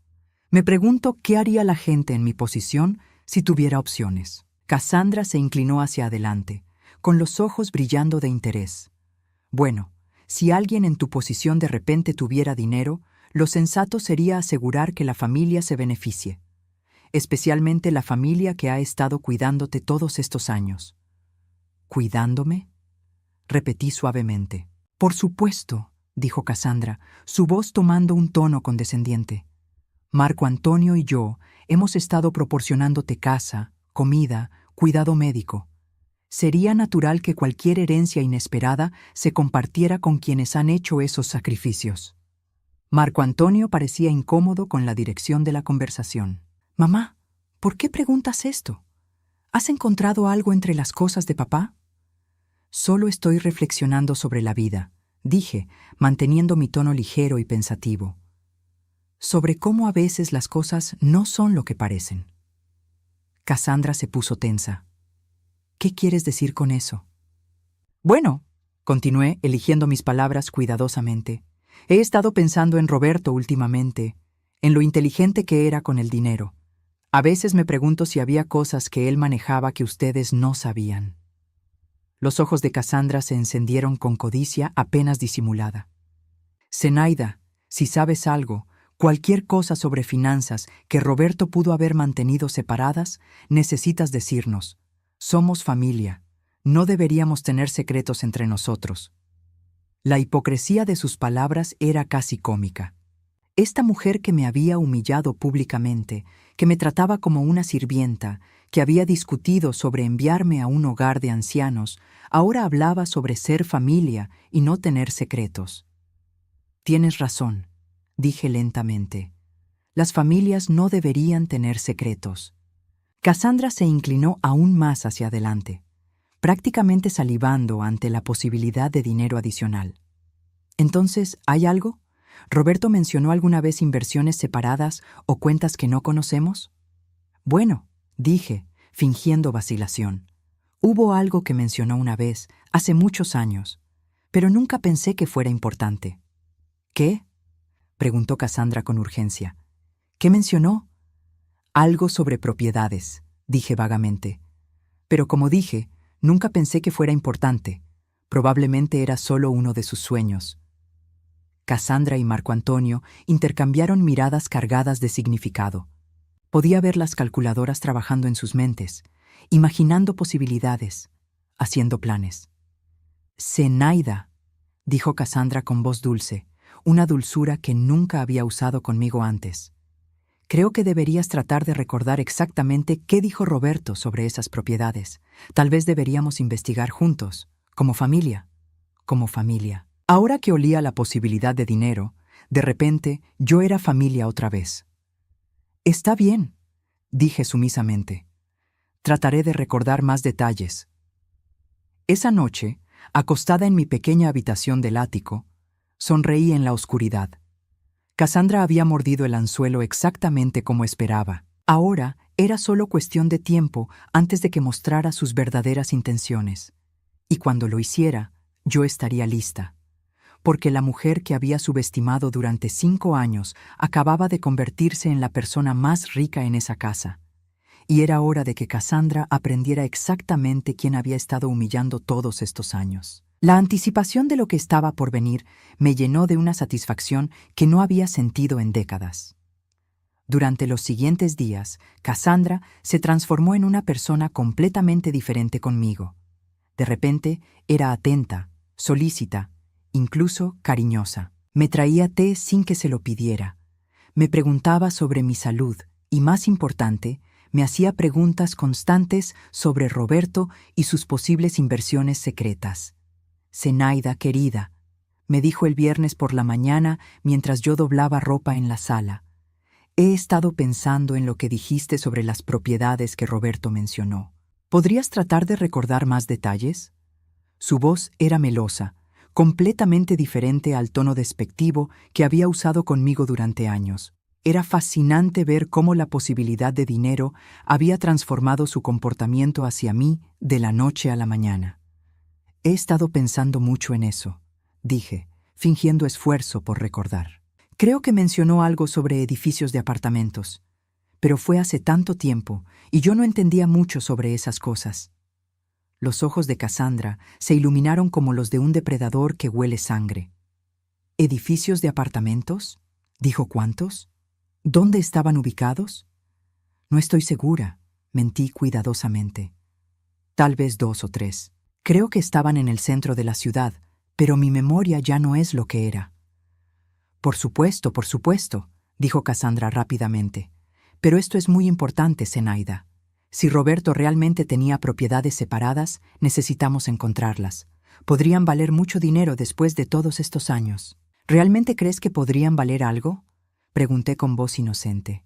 Me pregunto qué haría la gente en mi posición si tuviera opciones. Cassandra se inclinó hacia adelante, con los ojos brillando de interés. Bueno, si alguien en tu posición de repente tuviera dinero, lo sensato sería asegurar que la familia se beneficie, especialmente la familia que ha estado cuidándote todos estos años. ¿Cuidándome?, repetí suavemente. Por supuesto, dijo Cassandra, su voz tomando un tono condescendiente. Marco Antonio y yo hemos estado proporcionándote casa, comida, cuidado médico. Sería natural que cualquier herencia inesperada se compartiera con quienes han hecho esos sacrificios. Marco Antonio parecía incómodo con la dirección de la conversación. Mamá, ¿por qué preguntas esto? ¿Has encontrado algo entre las cosas de papá? Solo estoy reflexionando sobre la vida, dije, manteniendo mi tono ligero y pensativo. Sobre cómo a veces las cosas no son lo que parecen. Cassandra se puso tensa. ¿Qué quieres decir con eso? Bueno, continué, eligiendo mis palabras cuidadosamente. He estado pensando en Roberto últimamente, en lo inteligente que era con el dinero. A veces me pregunto si había cosas que él manejaba que ustedes no sabían. Los ojos de Cassandra se encendieron con codicia apenas disimulada. Zenaida, si sabes algo, cualquier cosa sobre finanzas que Roberto pudo haber mantenido separadas, necesitas decirnos. Somos familia. No deberíamos tener secretos entre nosotros. La hipocresía de sus palabras era casi cómica. Esta mujer que me había humillado públicamente, que me trataba como una sirvienta, que había discutido sobre enviarme a un hogar de ancianos, ahora hablaba sobre ser familia y no tener secretos. Tienes razón, dije lentamente. Las familias no deberían tener secretos. Cassandra se inclinó aún más hacia adelante, prácticamente salivando ante la posibilidad de dinero adicional. Entonces, ¿hay algo? ¿Roberto mencionó alguna vez inversiones separadas o cuentas que no conocemos? Bueno, dije, fingiendo vacilación. Hubo algo que mencionó una vez, hace muchos años, pero nunca pensé que fuera importante. ¿Qué?, preguntó Cassandra con urgencia. ¿Qué mencionó? Algo sobre propiedades, dije vagamente. Pero como dije, nunca pensé que fuera importante. Probablemente era solo uno de sus sueños. Cassandra y Marco Antonio intercambiaron miradas cargadas de significado. Podía ver las calculadoras trabajando en sus mentes, imaginando posibilidades, haciendo planes. Zenaida, dijo Cassandra con voz dulce, una dulzura que nunca había usado conmigo antes. Creo que deberías tratar de recordar exactamente qué dijo Roberto sobre esas propiedades. Tal vez deberíamos investigar juntos, como familia. Como familia. Ahora que olía la posibilidad de dinero, de repente yo era familia otra vez. Está bien, dije sumisamente. Trataré de recordar más detalles. Esa noche, acostada en mi pequeña habitación del ático, sonreí en la oscuridad. Cassandra había mordido el anzuelo exactamente como esperaba. Ahora era solo cuestión de tiempo antes de que mostrara sus verdaderas intenciones. Y cuando lo hiciera, yo estaría lista. Porque la mujer que había subestimado durante 5 años acababa de convertirse en la persona más rica en esa casa. Y era hora de que Cassandra aprendiera exactamente quién había estado humillando todos estos años. La anticipación de lo que estaba por venir me llenó de una satisfacción que no había sentido en décadas. Durante los siguientes días, Cassandra se transformó en una persona completamente diferente conmigo. De repente, era atenta, solícita, incluso cariñosa. Me traía té sin que se lo pidiera. Me preguntaba sobre mi salud y, más importante, me hacía preguntas constantes sobre Roberto y sus posibles inversiones secretas. Zenaida, querida, me dijo el viernes por la mañana mientras yo doblaba ropa en la sala. He estado pensando en lo que dijiste sobre las propiedades que Roberto mencionó. ¿Podrías tratar de recordar más detalles? Su voz era melosa, completamente diferente al tono despectivo que había usado conmigo durante años. Era fascinante ver cómo la posibilidad de dinero había transformado su comportamiento hacia mí de la noche a la mañana. He estado pensando mucho en eso, dije, fingiendo esfuerzo por recordar. Creo que mencionó algo sobre edificios de apartamentos, pero fue hace tanto tiempo y yo no entendía mucho sobre esas cosas. Los ojos de Cassandra se iluminaron como los de un depredador que huele sangre. ¿Edificios de apartamentos? Dijo, ¿cuántos? ¿Dónde estaban ubicados? No estoy segura, mentí cuidadosamente. Tal vez 2 o 3. Creo que estaban en el centro de la ciudad, pero mi memoria ya no es lo que era. Por supuesto, dijo Cassandra rápidamente. Pero esto es muy importante, Zenaida. Si Roberto realmente tenía propiedades separadas, necesitamos encontrarlas. Podrían valer mucho dinero después de todos estos años. ¿Realmente crees que podrían valer algo? Pregunté con voz inocente.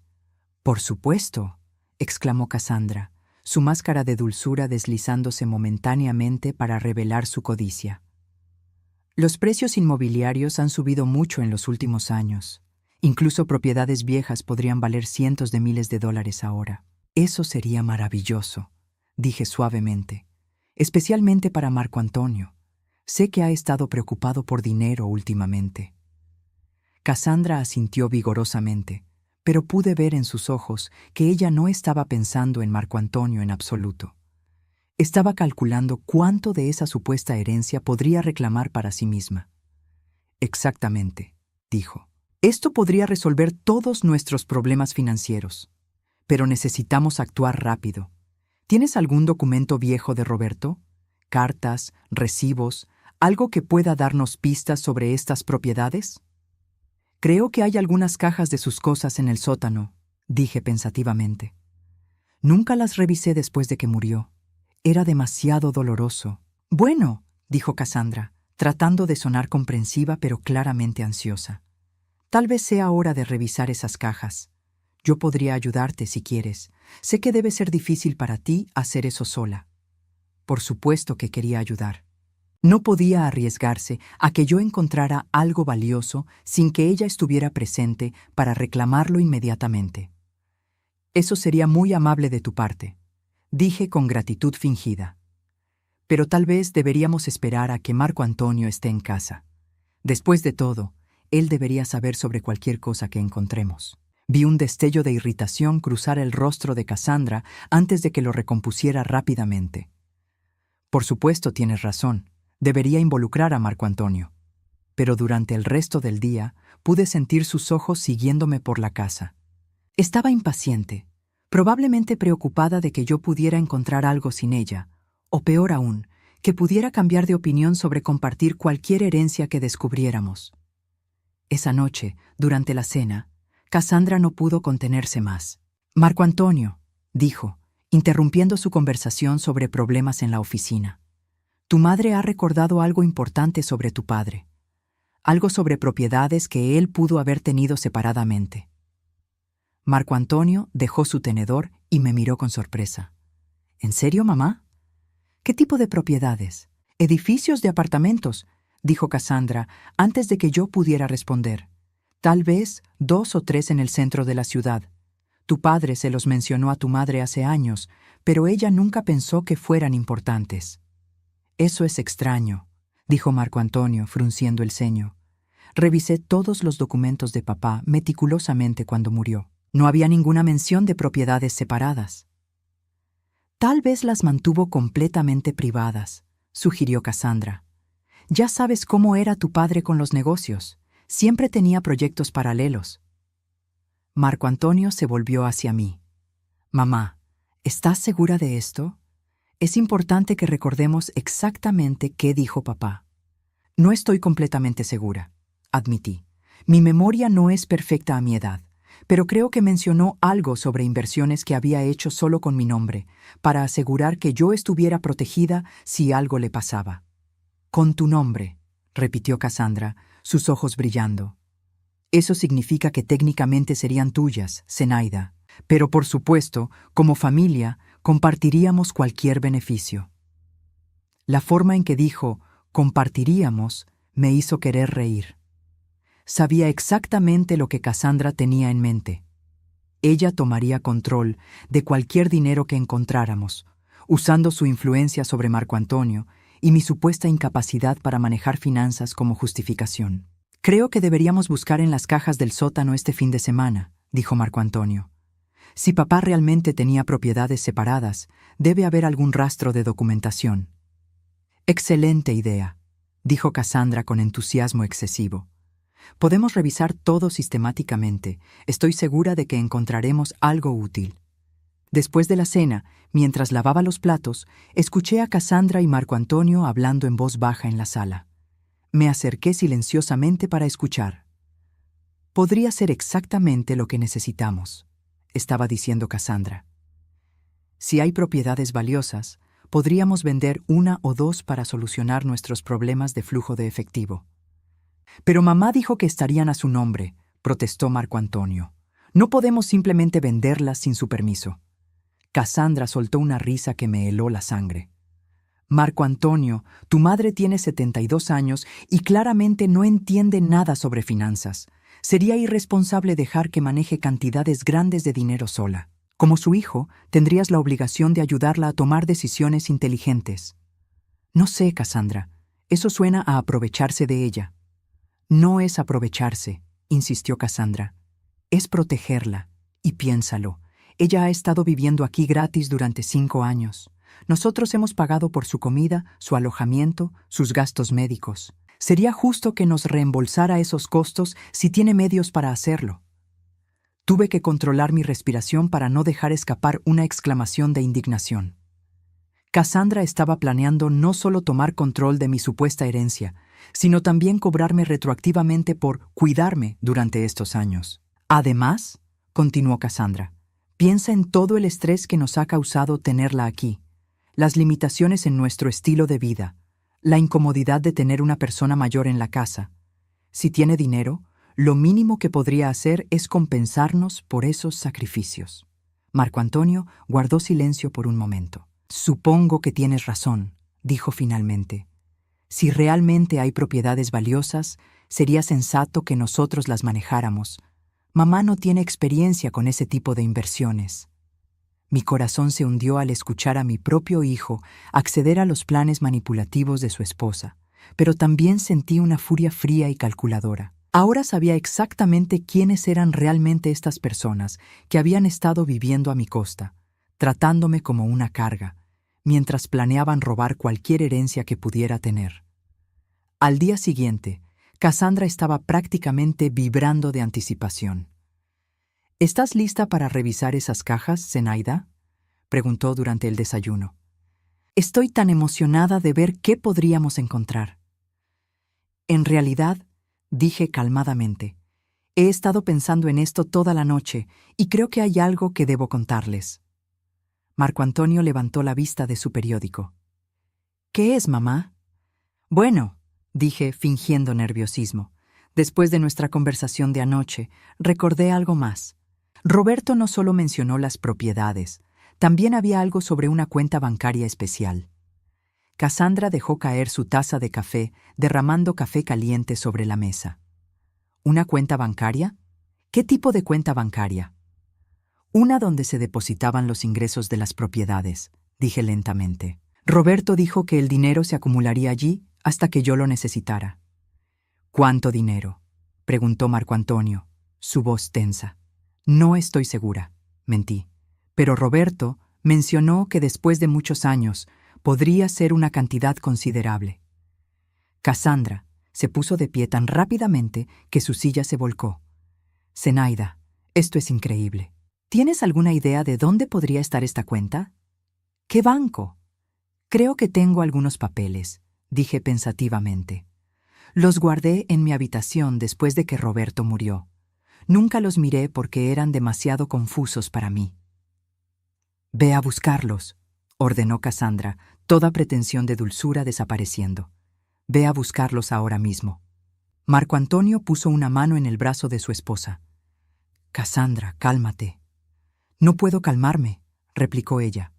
Por supuesto, exclamó Cassandra, su máscara de dulzura deslizándose momentáneamente para revelar su codicia. Los precios inmobiliarios han subido mucho en los últimos años. Incluso propiedades viejas podrían valer cientos de miles de dólares ahora. Eso sería maravilloso, dije suavemente, especialmente para Marco Antonio. Sé que ha estado preocupado por dinero últimamente. Cassandra asintió vigorosamente, pero pude ver en sus ojos que ella no estaba pensando en Marco Antonio en absoluto. Estaba calculando cuánto de esa supuesta herencia podría reclamar para sí misma. Exactamente, dijo. Esto podría resolver todos nuestros problemas financieros. Pero necesitamos actuar rápido. ¿Tienes algún documento viejo de Roberto? ¿Cartas, recibos, algo que pueda darnos pistas sobre estas propiedades? Creo que hay algunas cajas de sus cosas en el sótano, dije pensativamente. Nunca las revisé después de que murió. Era demasiado doloroso. Bueno, dijo Cassandra, tratando de sonar comprensiva pero claramente ansiosa. Tal vez sea hora de revisar esas cajas. Yo podría ayudarte si quieres. Sé que debe ser difícil para ti hacer eso sola. Por supuesto que quería ayudar. No podía arriesgarse a que yo encontrara algo valioso sin que ella estuviera presente para reclamarlo inmediatamente. Eso sería muy amable de tu parte, dije con gratitud fingida. Pero tal vez deberíamos esperar a que Marco Antonio esté en casa. Después de todo, él debería saber sobre cualquier cosa que encontremos. Vi un destello de irritación cruzar el rostro de Cassandra antes de que lo recompusiera rápidamente. Por supuesto, tienes razón. Debería involucrar a Marco Antonio. Pero durante el resto del día pude sentir sus ojos siguiéndome por la casa. Estaba impaciente, probablemente preocupada de que yo pudiera encontrar algo sin ella, o peor aún, que pudiera cambiar de opinión sobre compartir cualquier herencia que descubriéramos. Esa noche, durante la cena, Cassandra no pudo contenerse más. Marco Antonio, dijo, interrumpiendo su conversación sobre problemas en la oficina. Tu madre ha recordado algo importante sobre tu padre. Algo sobre propiedades que él pudo haber tenido separadamente. Marco Antonio dejó su tenedor y me miró con sorpresa. ¿En serio, mamá? ¿Qué tipo de propiedades? Edificios de apartamentos, dijo Cassandra antes de que yo pudiera responder. Tal vez 2 o 3 en el centro de la ciudad. Tu padre se los mencionó a tu madre hace años, pero ella nunca pensó que fueran importantes. Eso es extraño, dijo Marco Antonio, frunciendo el ceño. Revisé todos los documentos de papá meticulosamente cuando murió. No había ninguna mención de propiedades separadas. Tal vez las mantuvo completamente privadas, sugirió Cassandra. Ya sabes cómo era tu padre con los negocios. Siempre tenía proyectos paralelos. Marco Antonio se volvió hacia mí. Mamá, ¿estás segura de esto? Es importante que recordemos exactamente qué dijo papá. No estoy completamente segura, admití. Mi memoria no es perfecta a mi edad, pero creo que mencionó algo sobre inversiones que había hecho solo con mi nombre, para asegurar que yo estuviera protegida si algo le pasaba. Con tu nombre, repitió Cassandra, sus ojos brillando. Eso significa que técnicamente serían tuyas, Zenaida, pero por supuesto, como familia, compartiríamos cualquier beneficio. La forma en que dijo «compartiríamos» me hizo querer reír. Sabía exactamente lo que Cassandra tenía en mente. Ella tomaría control de cualquier dinero que encontráramos, usando su influencia sobre Marco Antonio y mi supuesta incapacidad para manejar finanzas como justificación. Creo que deberíamos buscar en las cajas del sótano este fin de semana, dijo Marco Antonio. Si papá realmente tenía propiedades separadas, debe haber algún rastro de documentación. Excelente idea, dijo Cassandra con entusiasmo excesivo. Podemos revisar todo sistemáticamente. Estoy segura de que encontraremos algo útil. Después de la cena, mientras lavaba los platos, escuché a Cassandra y Marco Antonio hablando en voz baja en la sala. Me acerqué silenciosamente para escuchar. Podría ser exactamente lo que necesitamos, estaba diciendo Cassandra. Si hay propiedades valiosas, podríamos vender una o dos para solucionar nuestros problemas de flujo de efectivo. Pero mamá dijo que estarían a su nombre, protestó Marco Antonio. No podemos simplemente venderlas sin su permiso. Cassandra soltó una risa que me heló la sangre. Marco Antonio, tu madre tiene 72 años y claramente no entiende nada sobre finanzas. Sería irresponsable dejar que maneje cantidades grandes de dinero sola. Como su hijo, tendrías la obligación de ayudarla a tomar decisiones inteligentes. No sé, Cassandra, eso suena a aprovecharse de ella. No es aprovecharse, insistió Cassandra. Es protegerla, y piénsalo. Ella ha estado viviendo aquí gratis durante 5 años. Nosotros hemos pagado por su comida, su alojamiento, sus gastos médicos. Sería justo que nos reembolsara esos costos si tiene medios para hacerlo. Tuve que controlar mi respiración para no dejar escapar una exclamación de indignación. Cassandra estaba planeando no solo tomar control de mi supuesta herencia, sino también cobrarme retroactivamente por cuidarme durante estos años. Además, continuó Cassandra, piensa en todo el estrés que nos ha causado tenerla aquí, las limitaciones en nuestro estilo de vida, la incomodidad de tener una persona mayor en la casa. Si tiene dinero, lo mínimo que podría hacer es compensarnos por esos sacrificios. Marco Antonio guardó silencio por un momento. Supongo que tienes razón, dijo finalmente. Si realmente hay propiedades valiosas, sería sensato que nosotros las manejáramos. Mamá no tiene experiencia con ese tipo de inversiones. Mi corazón se hundió al escuchar a mi propio hijo acceder a los planes manipulativos de su esposa, pero también sentí una furia fría y calculadora. Ahora sabía exactamente quiénes eran realmente estas personas que habían estado viviendo a mi costa, tratándome como una carga, mientras planeaban robar cualquier herencia que pudiera tener. Al día siguiente, Cassandra estaba prácticamente vibrando de anticipación. ¿Estás lista para revisar esas cajas, Zenaida?, preguntó durante el desayuno. Estoy tan emocionada de ver qué podríamos encontrar. En realidad, dije calmadamente, he estado pensando en esto toda la noche y creo que hay algo que debo contarles. Marco Antonio levantó la vista de su periódico. ¿Qué es, mamá? Bueno, dije fingiendo nerviosismo. Después de nuestra conversación de anoche, recordé algo más. Roberto no solo mencionó las propiedades, también había algo sobre una cuenta bancaria especial. Cassandra dejó caer su taza de café, derramando café caliente sobre la mesa. ¿Una cuenta bancaria? ¿Qué tipo de cuenta bancaria? Una donde se depositaban los ingresos de las propiedades, dije lentamente. Roberto dijo que el dinero se acumularía allí hasta que yo lo necesitara. ¿Cuánto dinero?, preguntó Marco Antonio, su voz tensa. No estoy segura, mentí, pero Roberto mencionó que después de muchos años podría ser una cantidad considerable. Cassandra se puso de pie tan rápidamente que su silla se volcó. Zenaida, esto es increíble. ¿Tienes alguna idea de dónde podría estar esta cuenta? ¿Qué banco? Creo que tengo algunos papeles, dije pensativamente. Los guardé en mi habitación después de que Roberto murió. Nunca los miré porque eran demasiado confusos para mí. Ve a buscarlos, ordenó Cassandra, toda pretensión de dulzura desapareciendo. Ve a buscarlos ahora mismo. Marco Antonio puso una mano en el brazo de su esposa. Cassandra, cálmate. No puedo calmarme, replicó ella.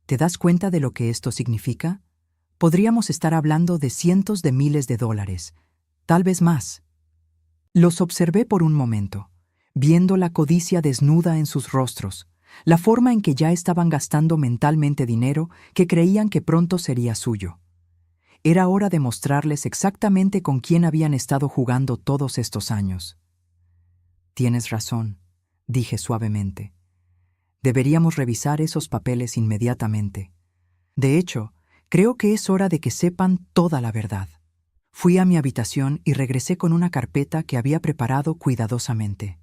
¿Te das cuenta de lo que esto significa? Podríamos estar hablando de cientos de miles de dólares, tal vez más. Los observé por un momento, viendo la codicia desnuda en sus rostros, la forma en que ya estaban gastando mentalmente dinero que creían que pronto sería suyo. Era hora de mostrarles exactamente con quién habían estado jugando todos estos años. Tienes razón, dije suavemente. Deberíamos revisar esos papeles inmediatamente. De hecho, creo que es hora de que sepan toda la verdad. Fui a mi habitación y regresé con una carpeta que había preparado cuidadosamente.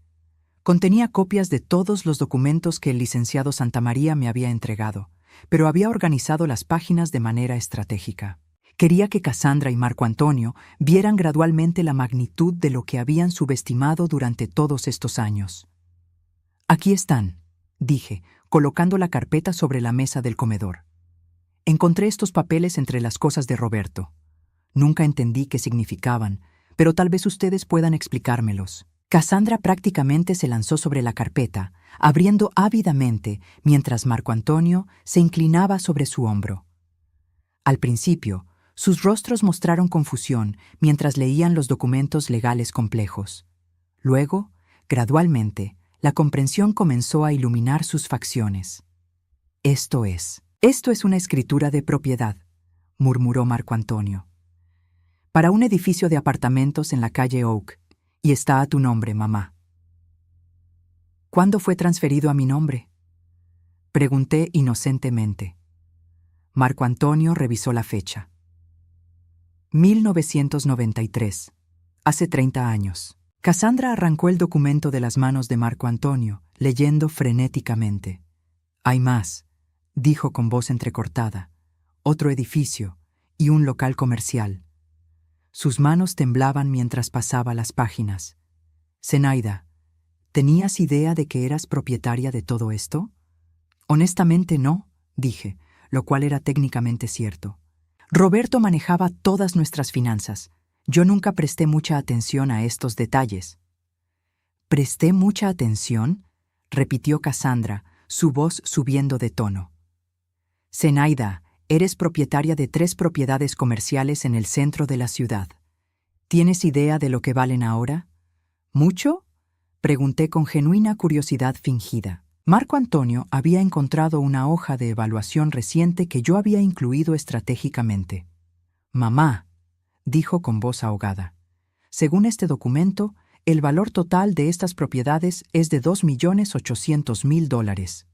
Contenía copias de todos los documentos que el licenciado Santamaría me había entregado, pero había organizado las páginas de manera estratégica. Quería que Cassandra y Marco Antonio vieran gradualmente la magnitud de lo que habían subestimado durante todos estos años. Aquí están, dije, colocando la carpeta sobre la mesa del comedor. Encontré estos papeles entre las cosas de Roberto. Nunca entendí qué significaban, pero tal vez ustedes puedan explicármelos. Cassandra prácticamente se lanzó sobre la carpeta, abriendo ávidamente, mientras Marco Antonio se inclinaba sobre su hombro. Al principio, sus rostros mostraron confusión mientras leían los documentos legales complejos. Luego, gradualmente, la comprensión comenzó a iluminar sus facciones. Esto es una escritura de propiedad, murmuró Marco Antonio. Para un edificio de apartamentos en la calle Oak, y está a tu nombre, mamá. ¿Cuándo fue transferido a mi nombre? Pregunté inocentemente. Marco Antonio revisó la fecha. 1993. Hace 30 años. Cassandra arrancó el documento de las manos de Marco Antonio, leyendo frenéticamente. Hay más, dijo con voz entrecortada. Otro edificio y un local comercial. Sus manos temblaban mientras pasaba las páginas. Zenaida, ¿tenías idea de que eras propietaria de todo esto? Honestamente no, dije, lo cual era técnicamente cierto. Roberto manejaba todas nuestras finanzas. Yo nunca presté mucha atención a estos detalles. ¿Presté mucha atención?, repitió Cassandra, su voz subiendo de tono. Zenaida, eres propietaria de 3 propiedades comerciales en el centro de la ciudad. ¿Tienes idea de lo que valen ahora? ¿Mucho?, pregunté con genuina curiosidad fingida. Marco Antonio había encontrado una hoja de evaluación reciente que yo había incluido estratégicamente. Mamá, dijo con voz ahogada. Según este documento, el valor total de estas propiedades es de $2.800.000.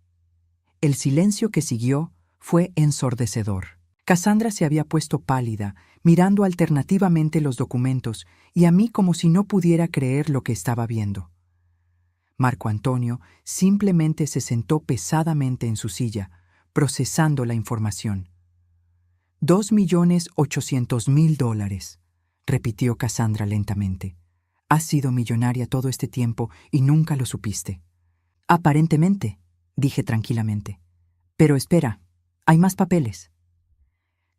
El silencio que siguió fue ensordecedor. Cassandra se había puesto pálida, mirando alternativamente los documentos y a mí como si no pudiera creer lo que estaba viendo. Marco Antonio simplemente se sentó pesadamente en su silla, procesando la información. $2.800.000, repitió Cassandra lentamente. Has sido millonaria todo este tiempo y nunca lo supiste. Aparentemente, dije tranquilamente. Pero espera, hay más papeles.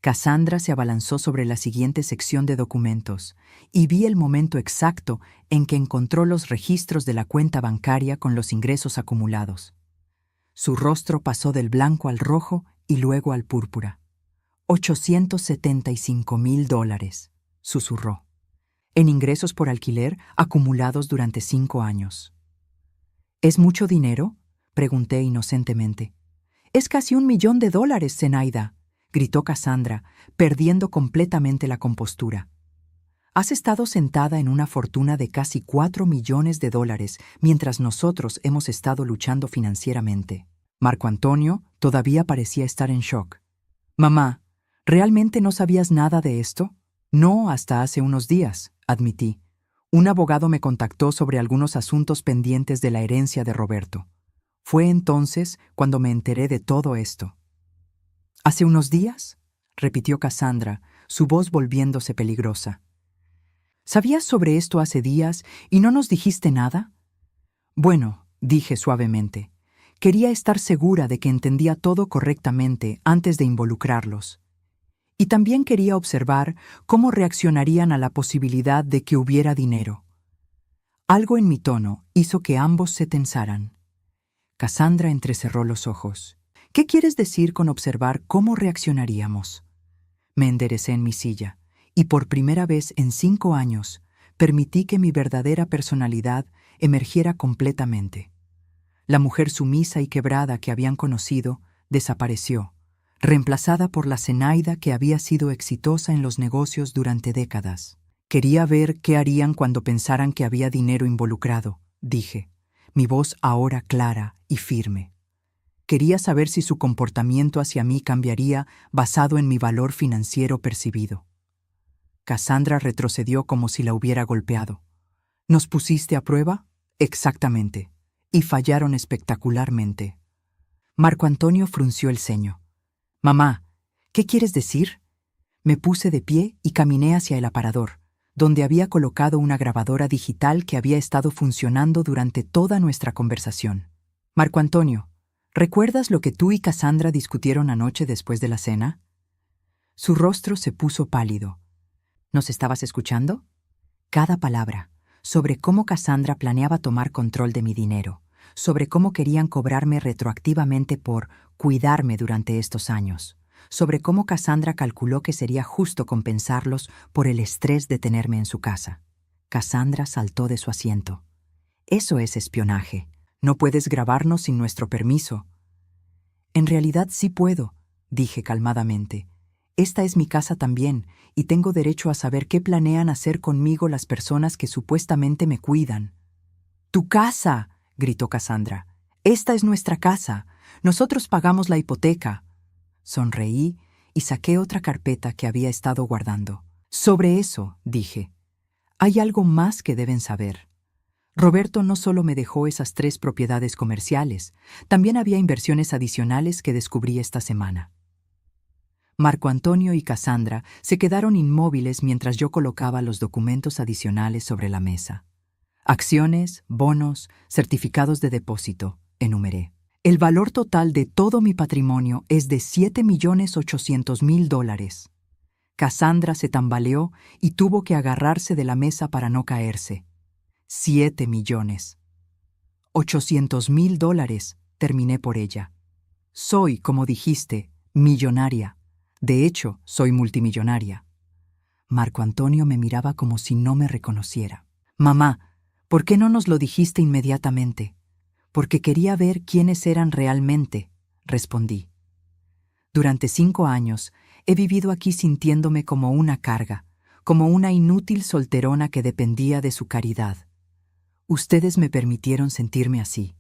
Cassandra se abalanzó sobre la siguiente sección de documentos y vi el momento exacto en que encontró los registros de la cuenta bancaria con los ingresos acumulados. Su rostro pasó del blanco al rojo y luego al púrpura. $875.000, susurró. En ingresos por alquiler acumulados durante 5 años. ¿Es mucho dinero?, pregunté inocentemente. Es casi $1 millón, Zenaida, gritó Cassandra, perdiendo completamente la compostura. Has estado sentada en una fortuna de casi $4 millones mientras nosotros hemos estado luchando financieramente. Marco Antonio todavía parecía estar en shock. Mamá, ¿realmente no sabías nada de esto? No hasta hace unos días, admití. Un abogado me contactó sobre algunos asuntos pendientes de la herencia de Roberto. Fue entonces cuando me enteré de todo esto. ¿Hace unos días?, repitió Cassandra, su voz volviéndose peligrosa. ¿Sabías sobre esto hace días y no nos dijiste nada? Bueno, dije suavemente, quería estar segura de que entendía todo correctamente antes de involucrarlos. Y también quería observar cómo reaccionarían a la posibilidad de que hubiera dinero. Algo en mi tono hizo que ambos se tensaran. Cassandra entrecerró los ojos. ¿Qué quieres decir con observar cómo reaccionaríamos? Me enderecé en mi silla, y por primera vez en 5 años, permití que mi verdadera personalidad emergiera completamente. La mujer sumisa y quebrada que habían conocido desapareció, reemplazada por la Zenaida que había sido exitosa en los negocios durante décadas. Quería ver qué harían cuando pensaran que había dinero involucrado, dije, mi voz ahora clara y firme. Quería saber si su comportamiento hacia mí cambiaría basado en mi valor financiero percibido. Cassandra retrocedió como si la hubiera golpeado. ¿Nos pusiste a prueba? Exactamente. Y fallaron espectacularmente. Marco Antonio frunció el ceño. Mamá, ¿qué quieres decir? Me puse de pie y caminé hacia el aparador, donde había colocado una grabadora digital que había estado funcionando durante toda nuestra conversación. Marco Antonio, ¿recuerdas lo que tú y Cassandra discutieron anoche después de la cena? Su rostro se puso pálido. ¿Nos estabas escuchando? Cada palabra, sobre cómo Cassandra planeaba tomar control de mi dinero, sobre cómo querían cobrarme retroactivamente por cuidarme durante estos años, sobre cómo Cassandra calculó que sería justo compensarlos por el estrés de tenerme en su casa. Cassandra saltó de su asiento. Eso es espionaje. No puedes grabarnos sin nuestro permiso. En realidad sí puedo, dije calmadamente. Esta es mi casa también, y tengo derecho a saber qué planean hacer conmigo las personas que supuestamente me cuidan. ¡Tu casa!, gritó Cassandra. Esta es nuestra casa. Nosotros pagamos la hipoteca. Sonreí y saqué otra carpeta que había estado guardando. Sobre eso, dije, hay algo más que deben saber. Roberto no solo me dejó esas 3 propiedades comerciales, también había inversiones adicionales que descubrí esta semana. Marco Antonio y Cassandra se quedaron inmóviles mientras yo colocaba los documentos adicionales sobre la mesa. Acciones, bonos, certificados de depósito, enumeré. El valor total de todo mi patrimonio es de $7.800.000. Cassandra se tambaleó y tuvo que agarrarse de la mesa para no caerse. 7 millones. $800.000, terminé por ella. Soy, como dijiste, millonaria. De hecho, soy multimillonaria. Marco Antonio me miraba como si no me reconociera. Mamá, ¿por qué no nos lo dijiste inmediatamente? Porque quería ver quiénes eran realmente, respondí. Durante 5 años he vivido aquí sintiéndome como una carga, como una inútil solterona que dependía de su caridad. Ustedes me permitieron sentirme así.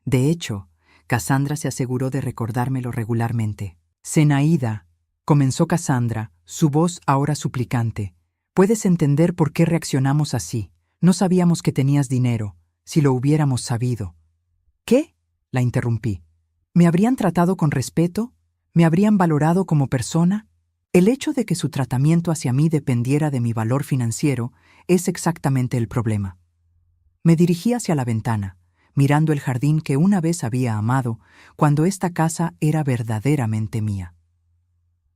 De hecho, Cassandra se aseguró de recordármelo regularmente. Zenaida, comenzó Cassandra, su voz ahora suplicante. Puedes entender por qué reaccionamos así. No sabíamos que tenías dinero, si lo hubiéramos sabido. ¿Qué?, la interrumpí. ¿Me habrían tratado con respeto? ¿Me habrían valorado como persona? El hecho de que su tratamiento hacia mí dependiera de mi valor financiero es exactamente el problema. Me dirigí hacia la ventana, mirando el jardín que una vez había amado, cuando esta casa era verdaderamente mía.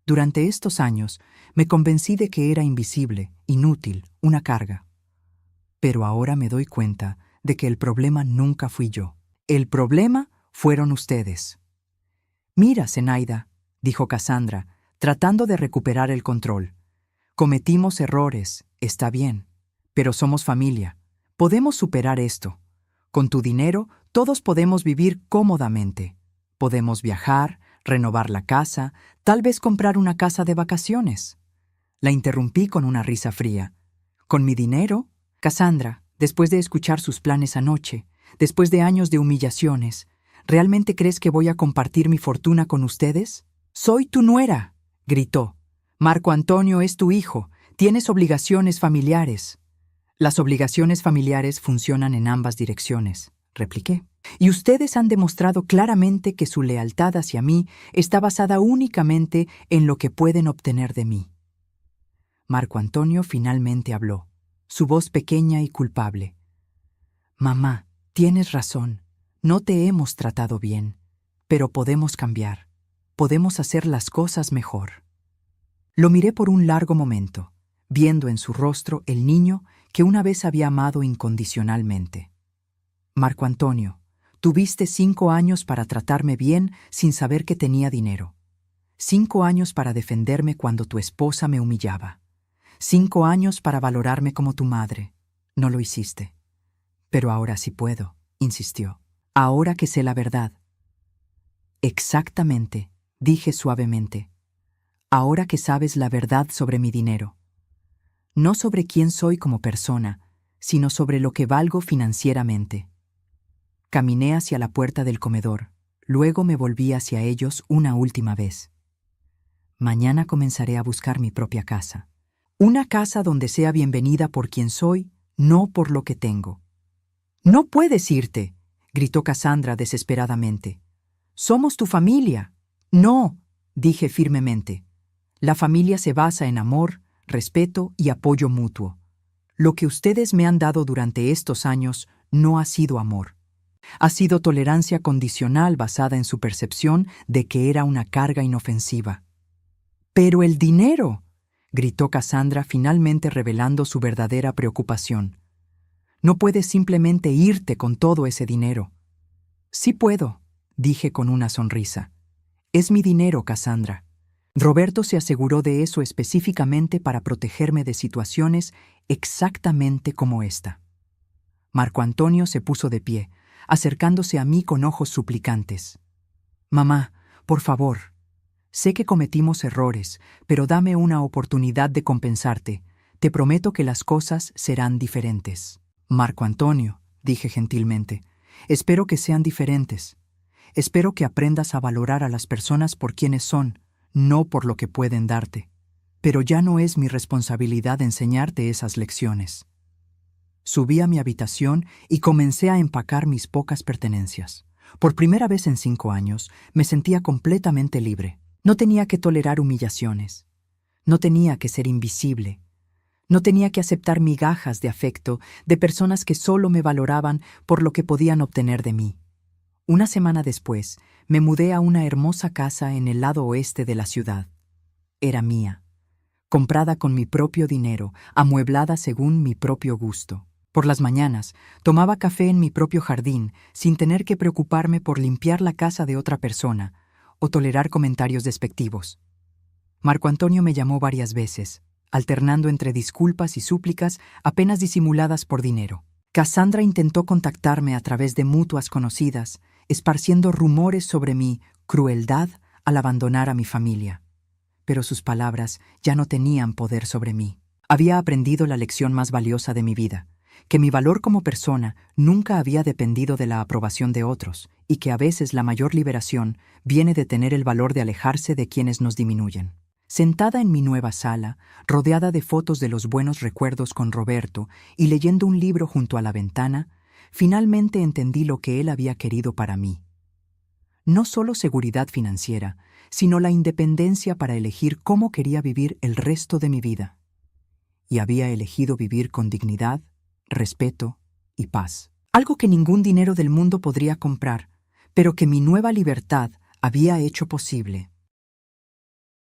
Durante estos años me convencí de que era invisible, inútil, una carga. Pero ahora me doy cuenta de que el problema nunca fui yo. El problema fueron ustedes. Mira, Zenaida, dijo Cassandra, tratando de recuperar el control. Cometimos errores, está bien, pero somos familia. Podemos superar esto. Con tu dinero, todos podemos vivir cómodamente. Podemos viajar, renovar la casa, tal vez comprar una casa de vacaciones. La interrumpí con una risa fría. ¿Con mi dinero? Cassandra, después de escuchar sus planes anoche, después de años de humillaciones, ¿realmente crees que voy a compartir mi fortuna con ustedes? ¡Soy tu nuera!, gritó. Marco Antonio es tu hijo. Tienes obligaciones familiares. Las obligaciones familiares funcionan en ambas direcciones, repliqué. Y ustedes han demostrado claramente que su lealtad hacia mí está basada únicamente en lo que pueden obtener de mí. Marco Antonio finalmente habló, su voz pequeña y culpable. Mamá, tienes razón. No te hemos tratado bien, pero podemos cambiar. Podemos hacer las cosas mejor. Lo miré por un largo momento, viendo en su rostro el niño que una vez había amado incondicionalmente. Marco Antonio, tuviste 5 años para tratarme bien sin saber que tenía dinero. 5 años para defenderme cuando tu esposa me humillaba. 5 años para valorarme como tu madre. No lo hiciste. Pero ahora sí puedo, insistió. Ahora que sé la verdad. Exactamente, dije suavemente, ahora que sabes la verdad sobre mi dinero. No sobre quién soy como persona, sino sobre lo que valgo financieramente. Caminé hacia la puerta del comedor, luego me volví hacia ellos una última vez. Mañana comenzaré a buscar mi propia casa. Una casa donde sea bienvenida por quien soy, no por lo que tengo. «No puedes irte», gritó Cassandra desesperadamente. «Somos tu familia». «No», dije firmemente. «La familia se basa en amor, respeto y apoyo mutuo. Lo que ustedes me han dado durante estos años no ha sido amor. Ha sido tolerancia condicional basada en su percepción de que era una carga inofensiva». «¡Pero el dinero!», gritó Cassandra, finalmente revelando su verdadera preocupación. «No puedes simplemente irte con todo ese dinero». «Sí puedo», dije con una sonrisa. «Es mi dinero, Cassandra. Roberto se aseguró de eso específicamente para protegerme de situaciones exactamente como esta». Marco Antonio se puso de pie, acercándose a mí con ojos suplicantes. «Mamá, por favor. Sé que cometimos errores, pero dame una oportunidad de compensarte. Te prometo que las cosas serán diferentes». «Marco Antonio», dije gentilmente, «espero que sean diferentes. Espero que aprendas a valorar a las personas por quienes son, no por lo que pueden darte. Pero ya no es mi responsabilidad enseñarte esas lecciones». Subí a mi habitación y comencé a empacar mis pocas pertenencias. Por primera vez en 5 años, me sentía completamente libre. No tenía que tolerar humillaciones. No tenía que ser invisible. No tenía que aceptar migajas de afecto de personas que solo me valoraban por lo que podían obtener de mí. Una semana después, me mudé a una hermosa casa en el lado oeste de la ciudad. Era mía, comprada con mi propio dinero, amueblada según mi propio gusto. Por las mañanas, tomaba café en mi propio jardín, sin tener que preocuparme por limpiar la casa de otra persona o tolerar comentarios despectivos. Marco Antonio me llamó varias veces, alternando entre disculpas y súplicas apenas disimuladas por dinero. Cassandra intentó contactarme a través de mutuas conocidas, esparciendo rumores sobre mi crueldad al abandonar a mi familia. Pero sus palabras ya no tenían poder sobre mí. Había aprendido la lección más valiosa de mi vida, que mi valor como persona nunca había dependido de la aprobación de otros, y que a veces la mayor liberación viene de tener el valor de alejarse de quienes nos disminuyen. Sentada en mi nueva sala, rodeada de fotos de los buenos recuerdos con Roberto y leyendo un libro junto a la ventana, finalmente entendí lo que él había querido para mí. No solo seguridad financiera, sino la independencia para elegir cómo quería vivir el resto de mi vida. Y había elegido vivir con dignidad, respeto y paz. Algo que ningún dinero del mundo podría comprar, pero que mi nueva libertad había hecho posible.